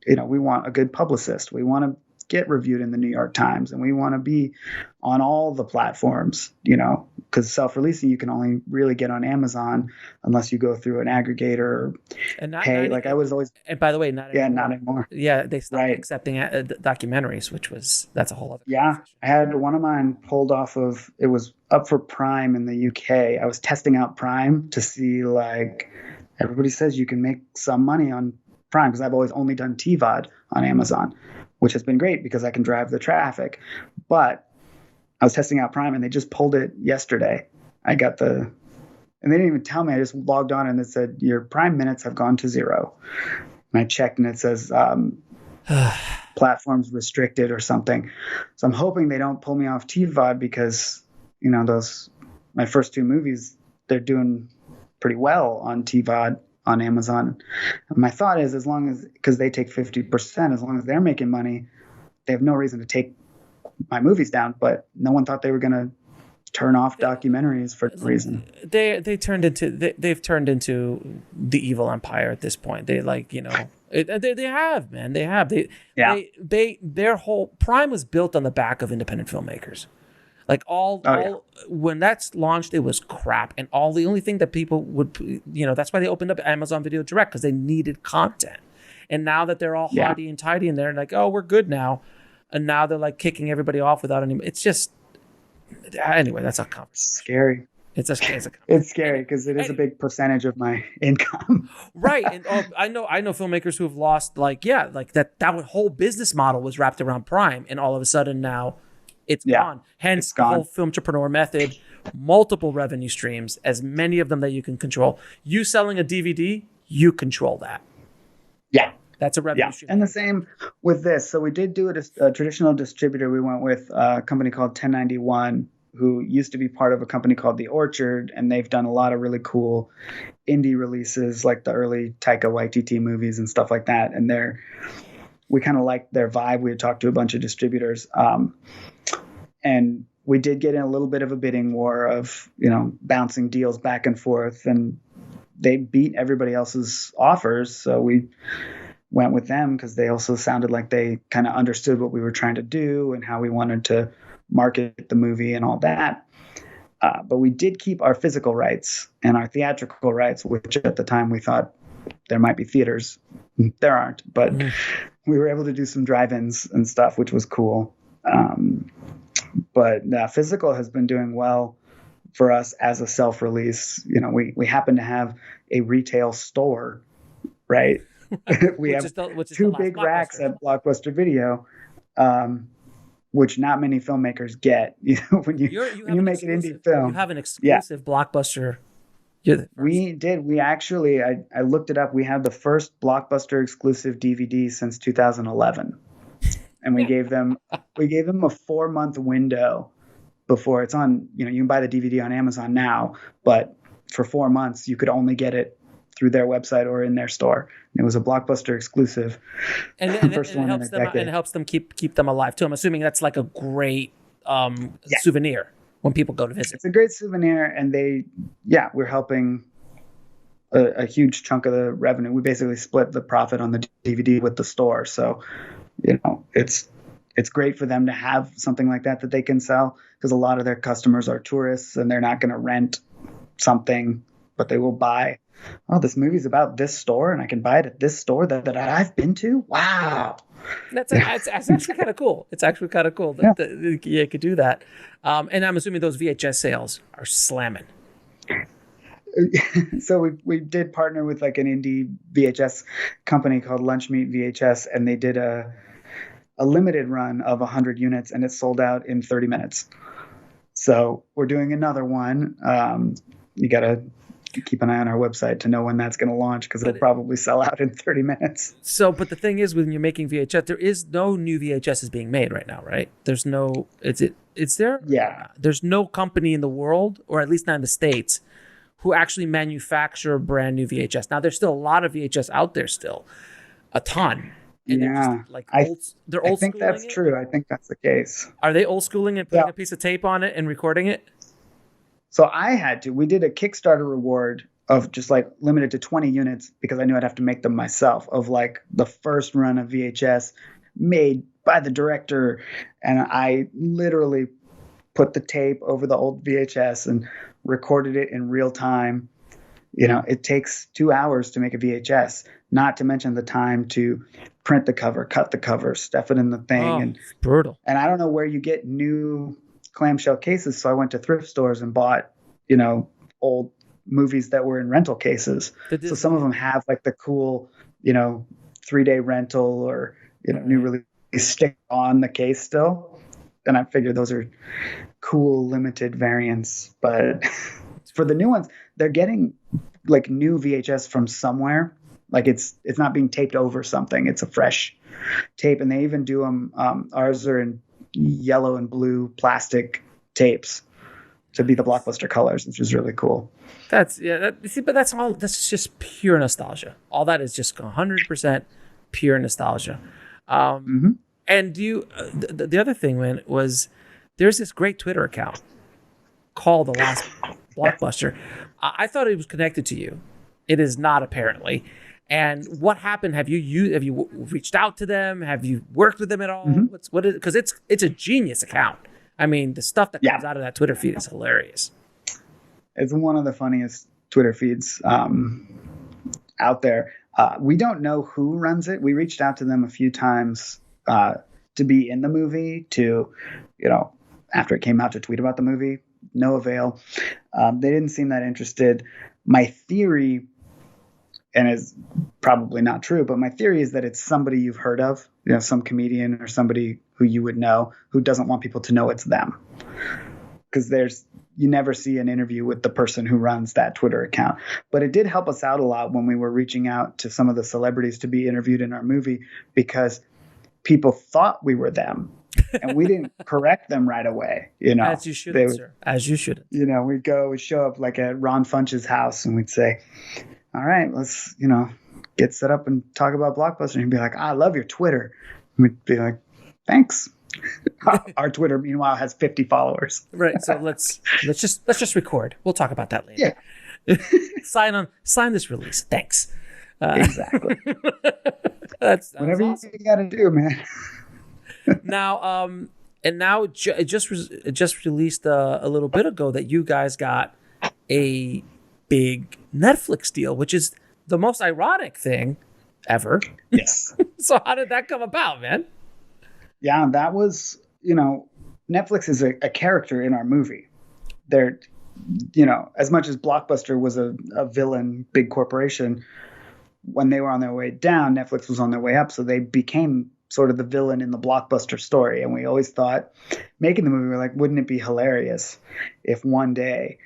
you know, we want a good publicist. We want to get reviewed in the New York Times, and we want to be on all the platforms, you know, because self-releasing, you can only really get on Amazon unless you go through an aggregator or And pay. Like I was always, and by the way, not anymore. not anymore. Yeah, they stopped Right. accepting documentaries, that's a whole other Yeah, conversation. I had one of mine pulled off of, it was up for Prime in the UK. I was testing out Prime to see, like, everybody says you can make some money on Prime, because I've always only done TVOD on Amazon, which has been great because I can drive the traffic. But I was testing out Prime and they just pulled it yesterday. And they didn't even tell me. I just logged on and it said, your Prime minutes have gone to 0. And I checked and it says, platforms restricted or something. So I'm hoping they don't pull me off TVOD, because, you know, my first 2 movies, they're doing pretty well on TVOD on Amazon. And my thought is, as long as, because they take 50%, as long as they're making money, they have no reason to take my movies down. But no one thought they were going to turn off documentaries for no reason. They've turned into the evil empire at this point. They, like, you know, they have, man. They have. Their whole Prime was built on the back of independent filmmakers. Like when that's launched, it was crap, and the only thing that people would, you know, that's why they opened up Amazon Video Direct, because they needed content. And now that they're all haughty and tidy, and they're like, oh, we're good now, and now they're like kicking everybody off without any. It's just, anyway, that's a conversation. Scary. It's scary because it is a big percentage of my income. Right. And I know filmmakers who have lost, like that whole business model was wrapped around Prime, and all of a sudden now it's gone. Hence it's gone. The whole film entrepreneur method, multiple revenue streams, as many of them that you can control. You selling a DVD, you control that. Yeah. That's a revenue stream. And the same with this. So we did do a traditional distributor. We went with a company called 1091, who used to be part of a company called The Orchard, and they've done a lot of really cool indie releases, like the early Taika Waititi movies and stuff like that. And we kind of liked their vibe. We had talked to a bunch of distributors, and we did get in a little bit of a bidding war of, you know, bouncing deals back and forth, and they beat everybody else's offers. So we went with them because they also sounded like they kind of understood what we were trying to do and how we wanted to market the movie and all that. But we did keep our physical rights and our theatrical rights, which at the time we thought there might be theaters. There aren't, but we were able to do some drive-ins and stuff, which was cool. But physical has been doing well. for us as a self-release. You know, we happen to have a retail store, right? We which have is which is the two last big racks Blockbuster. at Blockbuster Video, which not many filmmakers get. You know, when You when have you an make an indie exclusive. You film, have an yeah, exclusive Blockbuster. You're the first. we did. We actually, I looked it up. We had the first Blockbuster exclusive DVD since 2011, and we gave them a 4-month window before it's on. You know, you can buy the DVD on Amazon now, but for 4 months you could only get it through their website or in their store. And it was a Blockbuster exclusive, first It one in helps a them and decade. it helps them keep them alive too. I'm assuming that's like a great Yeah. souvenir when people go to visit. It's a great souvenir, and we're helping a huge chunk of the revenue. We basically split the profit on the DVD with the store. So, you know, it's great for them to have something like that they can sell, because a lot of their customers are tourists and they're not going to rent something, but they will buy, oh, this movie's about this store and I can buy it at this store that I've been to. Wow. That's actually kind of cool. It's actually kind of cool that you could do that. And I'm assuming those VHS sales are slamming. So we did partner with like an indie VHS company called Lunch Meat VHS, and they did a limited run of 100 units, and it sold out in 30 minutes. So we're doing another one. You got to keep an eye on our website to know when that's going to launch, because it'll probably sell out in 30 minutes. So, but the thing is, when you're making VHS, there is no new VHS is being made right now, right? There's no, it's there? Yeah. There's no company in the world, or at least not in the States, who actually manufacture a brand new VHS. Now, there's still a lot of VHS out there still, a ton. And Yeah. they're just like they're I old think that's true. I think that's the case. Are they old schooling and putting a piece of tape on it and recording it? So we did a Kickstarter reward of just like limited to 20 units, because I knew I'd have to make them myself, of like the first run of VHS made by the director. And I literally put the tape over the old VHS and recorded it in real time. You know, it takes 2 hours to make a VHS, not to mention the time to print the cover, cut the cover, stuff it in the thing. Oh, and it's brutal. And I don't know where you get new clamshell cases. So I went to thrift stores and bought, old movies that were in rental cases. So some of them have like the cool, 3-day rental or, new release stick on the case still. And I figured those are cool limited variants. But for the new ones, they're getting like new VHS from somewhere. Like it's not being taped over something. It's a fresh tape. And they even do them. Ours are in yellow and blue plastic tapes to be the Blockbuster colors, which is really cool. But that's just pure nostalgia. All that is just 100% pure nostalgia. And the other thing, man, was there's this great Twitter account called The Last Blockbuster. I thought it was connected to you. It is not, apparently. And what happened? Have you reached out to them? Have you worked with them at all? Because it's a genius account. I mean, the stuff that comes out of that Twitter feed is hilarious. It's one of the funniest Twitter feeds out there. We don't know who runs it. We reached out to them a few times to be in the movie, after it came out, to tweet about the movie. No avail. They didn't seem that interested. My theory, and it's probably not true, but my theory is that it's somebody you've heard of, some comedian or somebody who you would know, who doesn't want people to know it's them. Because you never see an interview with the person who runs that Twitter account. But it did help us out a lot when we were reaching out to some of the celebrities to be interviewed in our movie, because people thought we were them. And we didn't correct them right away. As you should, sir. As you should. We'd show up like at Ron Funch's house and we'd say, all right, let's, get set up and talk about Blockbuster. And he'd be like, I love your Twitter. And we'd be like, thanks. Our Twitter, meanwhile, has 50 followers. Right. So let's just record. We'll talk about that later. Yeah. Sign this release. Thanks. Exactly. That's whatever awesome. You got to do, man. Now, it just released a little bit ago that you guys got a big Netflix deal, which is the most ironic thing ever. Yes. So how did that come about, man? Yeah, that was, Netflix is a character in our movie. They're as much as Blockbuster was a villain, big corporation, when they were on their way down, Netflix was on their way up. So they became sort of the villain in the Blockbuster story. And we always thought, making the movie, we're like, wouldn't it be hilarious if one day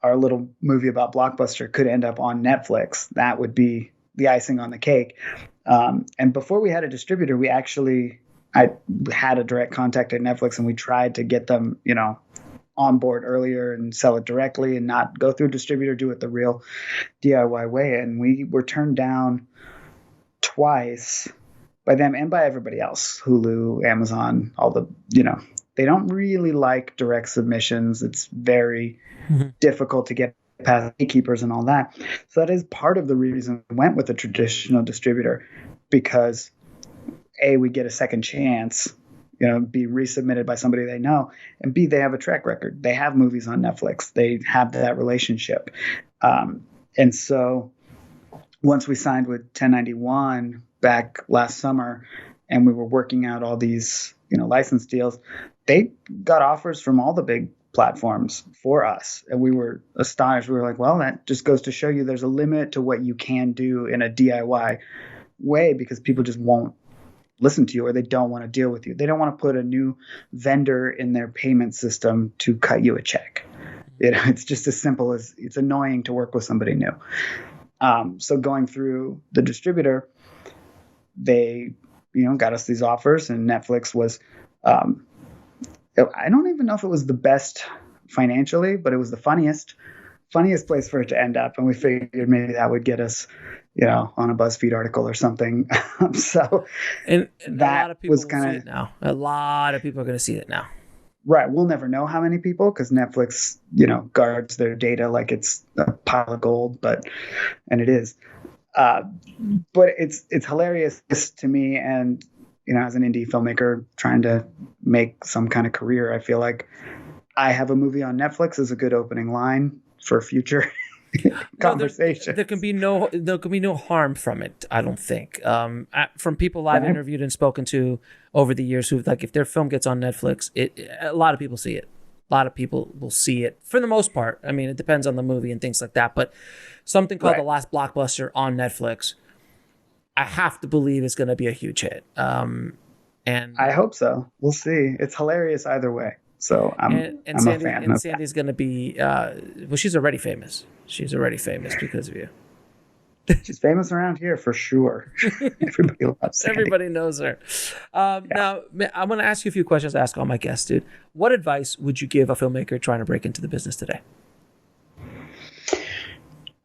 our little movie about Blockbuster could end up on Netflix? That would be the icing on the cake. And before we had a distributor, I had a direct contact at Netflix, and we tried to get them, on board earlier and sell it directly and not go through a distributor, do it the real DIY way. And we were turned down twice by them and by everybody else, Hulu, Amazon, all the, they don't really like direct submissions. It's very difficult to get past gatekeepers and all that. So that is part of the reason we went with a traditional distributor, because A, we get a second chance, be resubmitted by somebody they know, and B, they have a track record. They have movies on Netflix. They have that relationship. And so once we signed with 1091 back last summer, and we were working out all these, license deals, they got offers from all the big platforms for us. And we were astonished. We were like, well, that just goes to show you there's a limit to what you can do in a DIY way, because people just won't listen to you, or they don't want to deal with you. They don't want to put a new vendor in their payment system to cut you a check. It's just as simple as it's annoying to work with somebody new. So going through the distributor, they, got us these offers, and Netflix was, I don't even know if it was the best financially, but it was the funniest place for it to end up. And we figured maybe that would get us, on a BuzzFeed article or something. So and that a lot of people was kind of see it now. A lot of people are going to see it now. Right. We'll never know how many people, because Netflix, guards their data like it's a pile of gold, and it is. But it's hilarious to me. And, as an indie filmmaker trying to make some kind of career, I feel like I have a movie on Netflix is a good opening line for future conversation. There can be no harm from it, I don't think. From people I've interviewed and spoken to over the years, who, like, if their film gets on Netflix, a lot of people see it. A lot of people will see it for the most part. I mean, it depends on the movie and things like that. But something called The Last Blockbuster on Netflix, I have to believe it's going to be a huge hit. And I hope so. We'll see. It's hilarious either way. So I'm a fan. And Sandy's going to be, she's already famous. She's already famous because of you. She's famous around here for sure. Everybody loves Sandy. Everybody knows her. Now, I'm going to ask you a few questions I ask all my guests, dude. What advice would you give a filmmaker trying to break into the business today?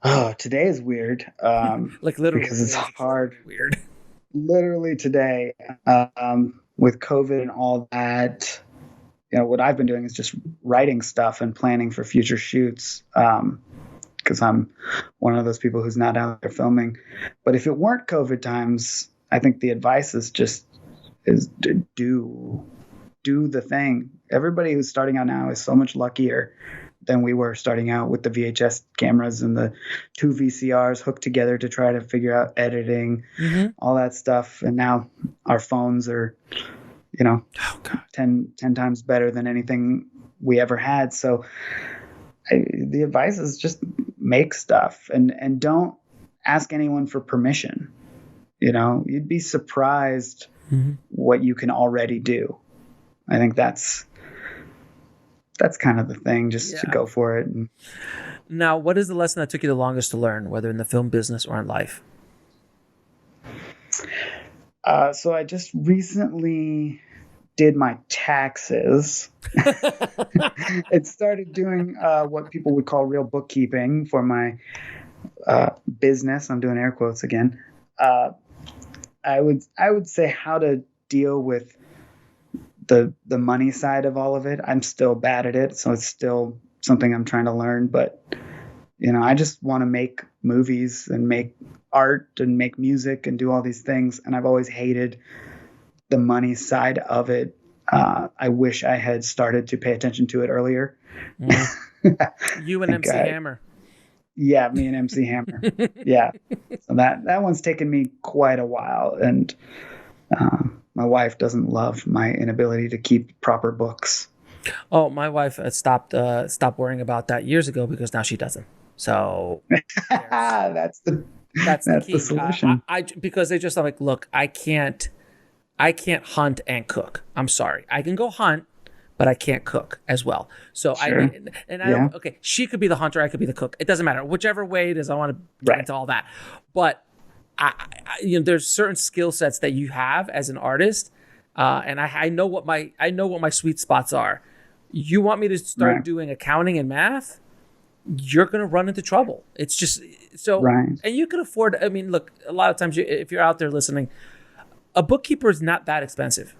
Oh, today is weird. Like literally, because it's hard. Weird. Literally today, with COVID and all that, what I've been doing is just writing stuff and planning for future shoots. Because I'm one of those people who's not out there filming. But if it weren't COVID times, I think the advice is do the thing. Everybody who's starting out now is so much luckier than we were starting out with the VHS cameras and the 2 VCRs hooked together to try to figure out editing, all that stuff. And now our phones are, 10 times better than anything we ever had. So the advice is just make stuff and don't ask anyone for permission. You'd be surprised what you can already do. I think that's kind of the thing, just to go for it. Now, what is the lesson that took you the longest to learn, whether in the film business or in life? So I just recently did my taxes. It started doing what people would call real bookkeeping for my business. I'm doing air quotes again. I would say how to deal with the money side of all of it. I'm still bad at it, so it's still something I'm trying to learn. But I just want to make movies and make art and make music and do all these things. And I've always hated the money side of it. I wish I had started to pay attention to it earlier. You and MC Hammer. Yeah, me and MC Hammer. Yeah. So that one's taken me quite a while. And my wife doesn't love my inability to keep proper books. Oh, my wife stopped worrying about that years ago because now she doesn't. So that's the that's the that's the key. solution. Because they just are like, look, I can't hunt and cook. I'm sorry. I can go hunt, but I can't cook as well. So Sure. I Yeah. don't, okay, she could be the hunter, I could be the cook. It doesn't matter. Whichever way it is, I want to get Right. into all that. But there's certain skill sets that you have as an artist, and I know what my sweet spots are. You want me to start Right. doing accounting and math? You're going to run into trouble. It's just so, Right. and you can afford. I mean, look, a lot of times if you're out there listening, a bookkeeper is not that expensive.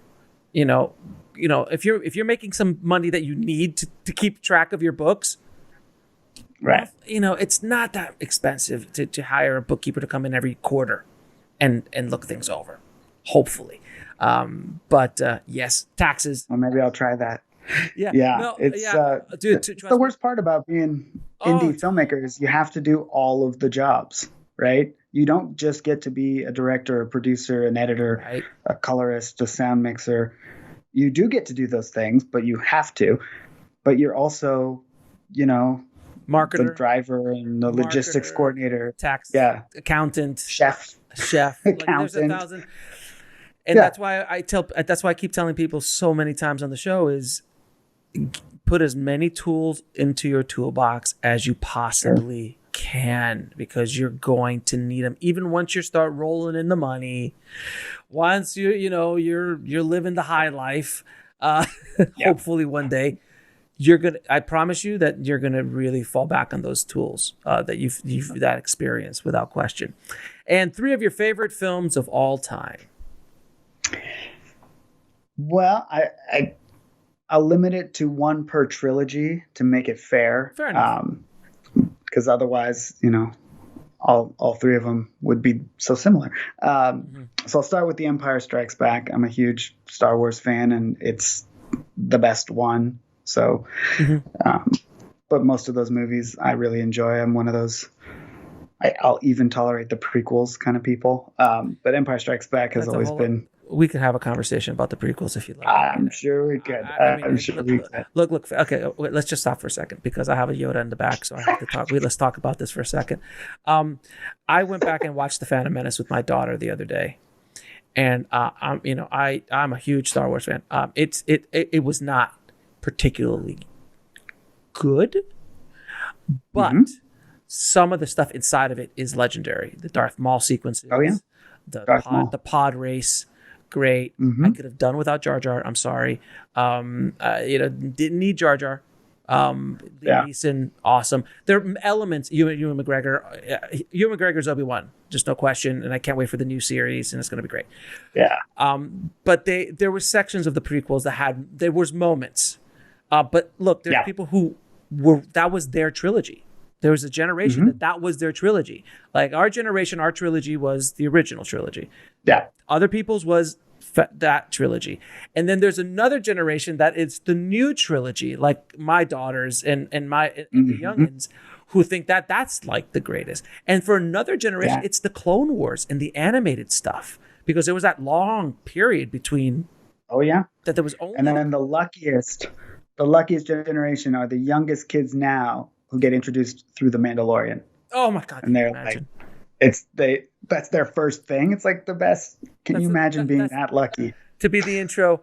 If you're making some money that you need to keep track of your books, Right. it's not that expensive to hire a bookkeeper to come in every quarter and look things over, hopefully. But yes, taxes. Well, maybe I'll try that. Yeah. Yeah. No, It's yeah. Dude, it's trust the me. worst part about being Oh, indie filmmakers. You have to do all of the jobs, right? You don't just get to be a director, a producer, an editor, right. a colorist, a sound mixer. You do get to do those things, but you have to. But you're also, the Marketer, driver and the logistics Marketer, coordinator. tax, Yeah. accountant, Chef. Like, there's a Accountant. thousand. And Yeah. that's why I keep telling people so many times on the show is put as many tools into your toolbox as you possibly can, because you're going to need them even once you start rolling in the money. Once you're living the high life, hopefully one day I promise you that you're gonna really fall back on those tools that you've that experience without question. And 3 of your favorite films of all time. Well, I'll limit it to one per trilogy to make it fair. Fair enough. Because otherwise, all 3 of them would be so similar. So I'll start with The Empire Strikes Back. I'm a huge Star Wars fan, and it's the best one. So, but most of those movies I really enjoy. I'm one of those. I'll even tolerate the prequels kind of people. But Empire Strikes Back has always been. We could have a conversation about the prequels if you like. I'm sure we could. I'm sure we could. Look. Okay, wait, let's just stop for a second because I have a Yoda in the back, so I have to talk. Let's talk about this for a second. I went back and watched The Phantom Menace with my daughter the other day, and I'm a huge Star Wars fan. It was not particularly good, but some of the stuff inside of it is legendary. The Darth Maul sequences. Oh yeah. The pod race. Great. I could have done without Jar Jar. I'm sorry. Didn't need Jar Jar. Liam Neeson, awesome. There are elements. Ewan McGregor's Obi-Wan, just no question. And I can't wait for the new series, and it's going to be great. Yeah. But there were sections of the prequels there was moments. But look, there's people who that was their trilogy. There was a generation that was their trilogy. Like our generation, our trilogy was the original trilogy. Yeah. Other people's was that trilogy. And then there's another generation that it's the new trilogy, like my daughters and the youngins who think that that's like the greatest. And for another generation, it's the Clone Wars and the animated stuff, because there was that long period between. Oh yeah. That there was only. And then the luckiest generation are the youngest kids now who get introduced through The Mandalorian. Oh my God. And they're like, that's their first thing. It's like the best. Can you imagine being that lucky? To be the intro.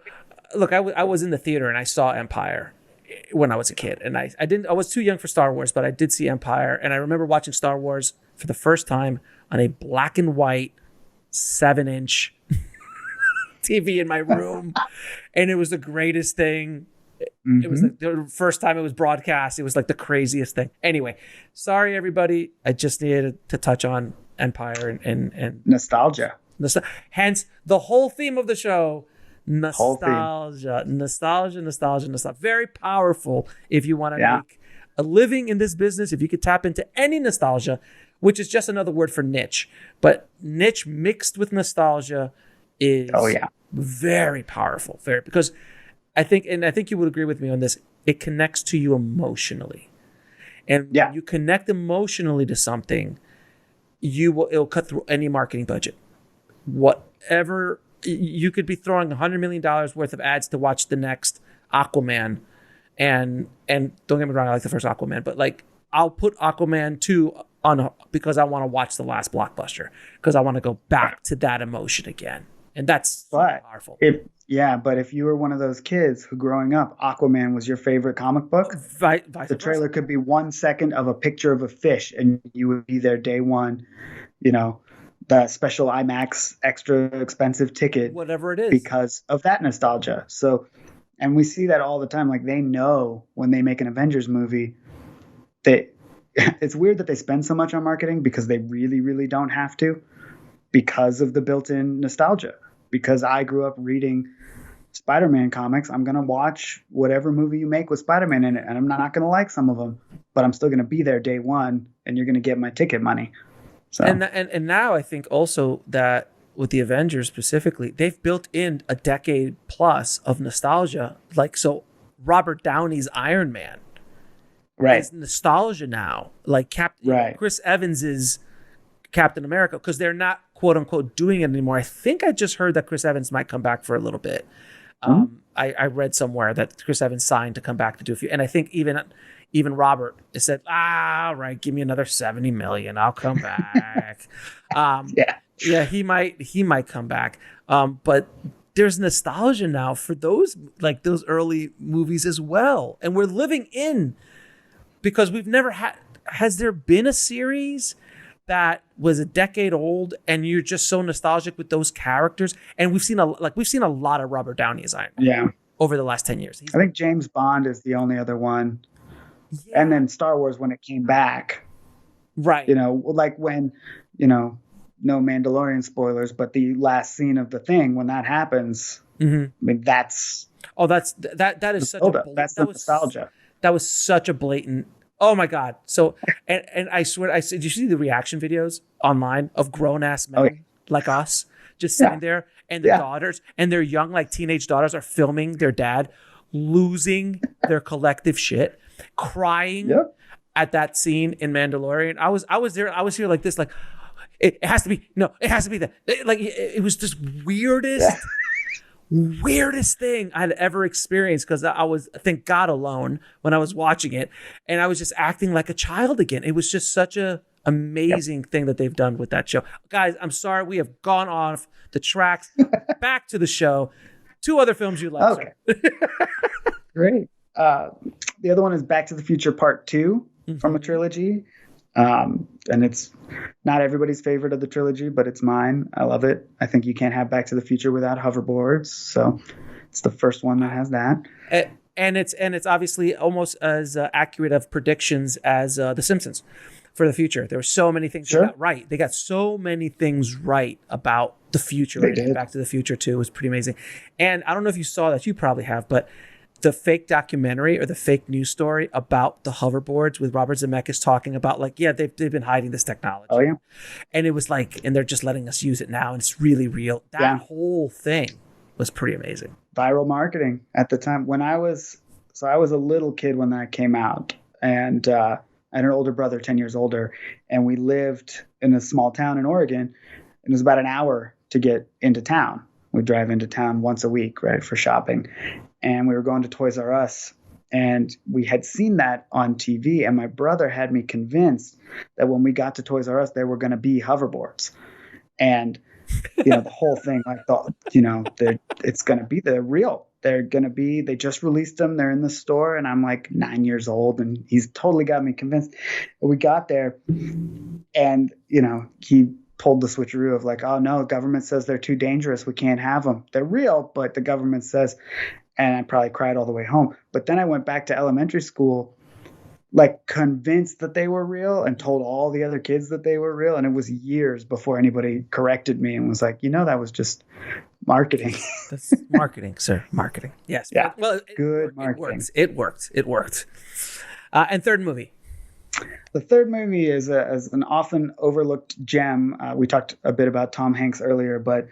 Look, I was in the theater and I saw Empire when I was a kid. And I was too young for Star Wars, but I did see Empire. And I remember watching Star Wars for the first time on a black and white 7-inch TV in my room. And it was the greatest thing. It was the first time it was broadcast. It was like the craziest thing. Anyway, sorry, everybody. I just needed to touch on Empire and nostalgia. Hence, the whole theme of the show, nostalgia. Very powerful if you want to make a living in this business. If you could tap into any nostalgia, which is just another word for niche. But niche mixed with nostalgia is very powerful. Because I think you would agree with me on this. It connects to you emotionally, and when you connect emotionally to something, it'll cut through any marketing budget. Whatever you could be throwing $100 million worth of ads to watch the next Aquaman, and don't get me wrong, I like the first Aquaman, but like I'll put Aquaman 2 on because I want to watch the Last Blockbuster, because I want to go back to that emotion again. And that's powerful. But if you were one of those kids who growing up, Aquaman was your favorite comic book, the trailer could be 1 second of a picture of a fish and you would be there day one, you know, the special IMAX extra expensive ticket, whatever it is, because of that nostalgia. So, and we see that all the time. Like, they know when they make an Avengers movie, it's weird that they spend so much on marketing, because they really, really don't have to, because of the built-in nostalgia. Because I grew up reading Spider-Man comics, I'm going to watch whatever movie you make with Spider-Man in it, and I'm not going to like some of them, but I'm still going to be there day one, and you're going to get my ticket money. So. And now I think also that with the Avengers specifically, they've built in a decade plus of nostalgia. Like, so Robert Downey's Iron Man, right? Is nostalgia now. Like Chris Evans's Captain America, because they're not quote unquote doing it anymore. I think I just heard that Chris Evans might come back for a little bit. I read somewhere that Chris Evans signed to come back to do a few, and I think even Robert said, all right, give me another 70 million, I'll come back. He might come back. But there's nostalgia now for those early movies as well, and we're living in, because we've never had. Has there been a series that was a decade old and you're just so nostalgic with those characters? And we've seen a lot of Robert Downey as Iron Man over the last 10 years. I think James Bond is the only other one. Yeah. And then Star Wars when it came back. Right. You know, like when, you know, no Mandalorian spoilers, but the last scene of The Thing, when that happens, I mean, that is such a that's the nostalgia. That was such a blatant. Oh my God. So, and I swear, did you see the reaction videos online of grown ass men like us just sitting there, and the daughters and their young, like teenage daughters, are filming their dad losing their collective shit, crying at that scene in Mandalorian. I was there. I was here like this, like it has to be that. It was just weirdest thing I'd ever experienced, because I was, thank God, alone when I was watching it, and I was just acting like a child again. It was just such a amazing thing that they've done with that show. Guys, I'm sorry we have gone off the tracks. Back to the show. 2 other films you love. Okay. Great. The other one is Back to the Future Part 2 from a trilogy. And it's not everybody's favorite of the trilogy, but it's mine. I love it. I think you can't have Back to the Future without hoverboards. So it's the first one that has that. And it's obviously almost as accurate of predictions as The Simpsons for the future. There were so many things they got right. They got so many things right about the future. Back to the Future 2 was pretty amazing. And I don't know if you saw that. You probably have, but the fake documentary or the fake news story about the hoverboards with Robert Zemeckis talking about, like, they've been hiding this technology. Oh, yeah. And it was like, and they're just letting us use it now, and it's really real. That whole thing was pretty amazing. Viral marketing at the time. I was a little kid when that came out, and I had an older brother, 10 years older, and we lived in a small town in Oregon, and it was about an hour to get into town. We drive into town once a week, right, for shopping. And we were going to Toys R Us, and we had seen that on TV. And my brother had me convinced that when we got to Toys R Us, there were going to be hoverboards. And, you know, the whole thing, I thought, you know, it's going to be, they're real. They're going to be, they just released them. They're in the store. And I'm like 9 years old, and he's totally got me convinced. But we got there, and, you know, he pulled the switcheroo of like, oh no, government says they're too dangerous. We can't have them. They're real, but the government says, and I probably cried all the way home. But then I went back to elementary school, like convinced that they were real, and told all the other kids that they were real. And it was years before anybody corrected me and was like, you know, that was just marketing. That's marketing, sir. Marketing. Yes. Yeah. Well, good marketing. It worked. And third movie. The third movie is an often overlooked gem. We talked a bit about Tom Hanks earlier, but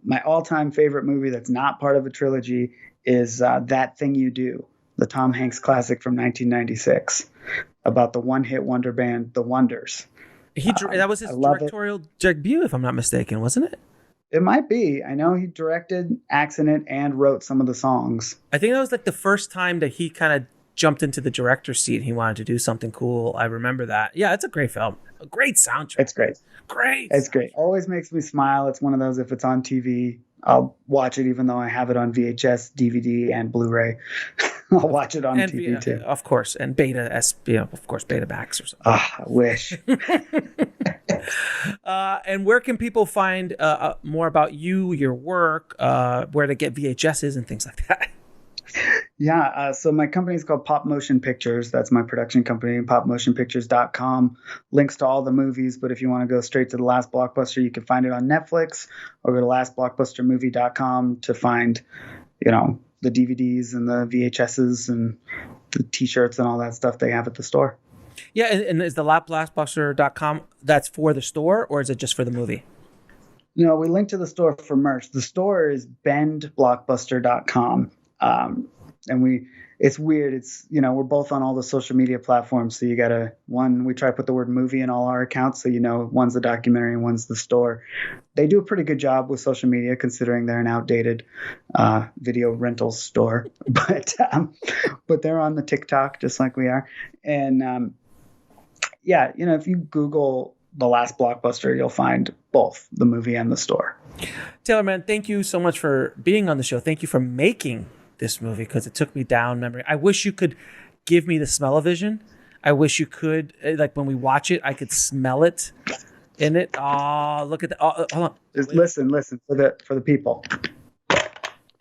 my all-time favorite movie that's not part of a trilogy is That Thing You Do, the Tom Hanks classic from 1996 about the one-hit wonder band, The Wonders. That was his directorial debut, if I'm not mistaken, wasn't it? It might be. I know he directed, accented, and wrote some of the songs. I think that was like the first time that he kind of jumped into the director's seat. He wanted to do something cool. I remember that. Yeah, it's a great film. A great soundtrack. It's great. Great. It's great. Always makes me smile. It's one of those, if it's on TV, I'll watch it even though I have it on VHS, DVD, and Blu-ray. I'll watch it on TV too. Of course. And of course, Betamax or something. I wish. And where can people find more about you, your work, where to get VHSs and things like that? Yeah, so my company is called PopMotion Pictures. That's my production company, popmotionpictures.com. Links to all the movies, but if you want to go straight to The Last Blockbuster, you can find it on Netflix, or go to lastblockbustermovie.com to find, the DVDs and the VHSs and the T-shirts and all that stuff they have at the store. Yeah, and is the lastblockbuster.com, that's for the store, or is it just for the movie? No, we link to the store for merch. The store is bendblockbuster.com. And it's weird. It's, we're both on all the social media platforms. So we try to put the word movie in all our accounts. So, one's the documentary and one's the store. They do a pretty good job with social media considering they're an outdated, video rental store, but they're on the TikTok just like we are. And, if you Google The Last Blockbuster, you'll find both the movie and the store. Taylor, man, thank you so much for being on the show. Thank you for making this movie, because it took me down memory. I wish you could give me the smell-o-vision. I wish you could, like when we watch it, I could smell it in it. Oh, look at that. Oh, hold on. Just listen for the people.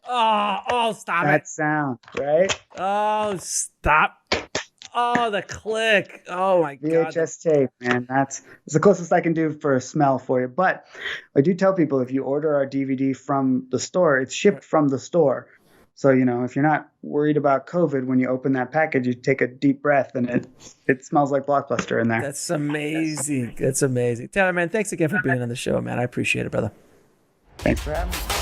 Oh, stop that it. Sound, right? Oh, stop. Oh, the click. Oh my God. VHS tape, man. That's the closest I can do for a smell for you. But I do tell people, if you order our DVD from the store, it's shipped from the store. So, if you're not worried about COVID, when you open that package, you take a deep breath and it smells like Blockbuster in there. That's amazing. That's amazing. Taylor, man, thanks again for being on the show, man. I appreciate it, brother. Thanks for having me.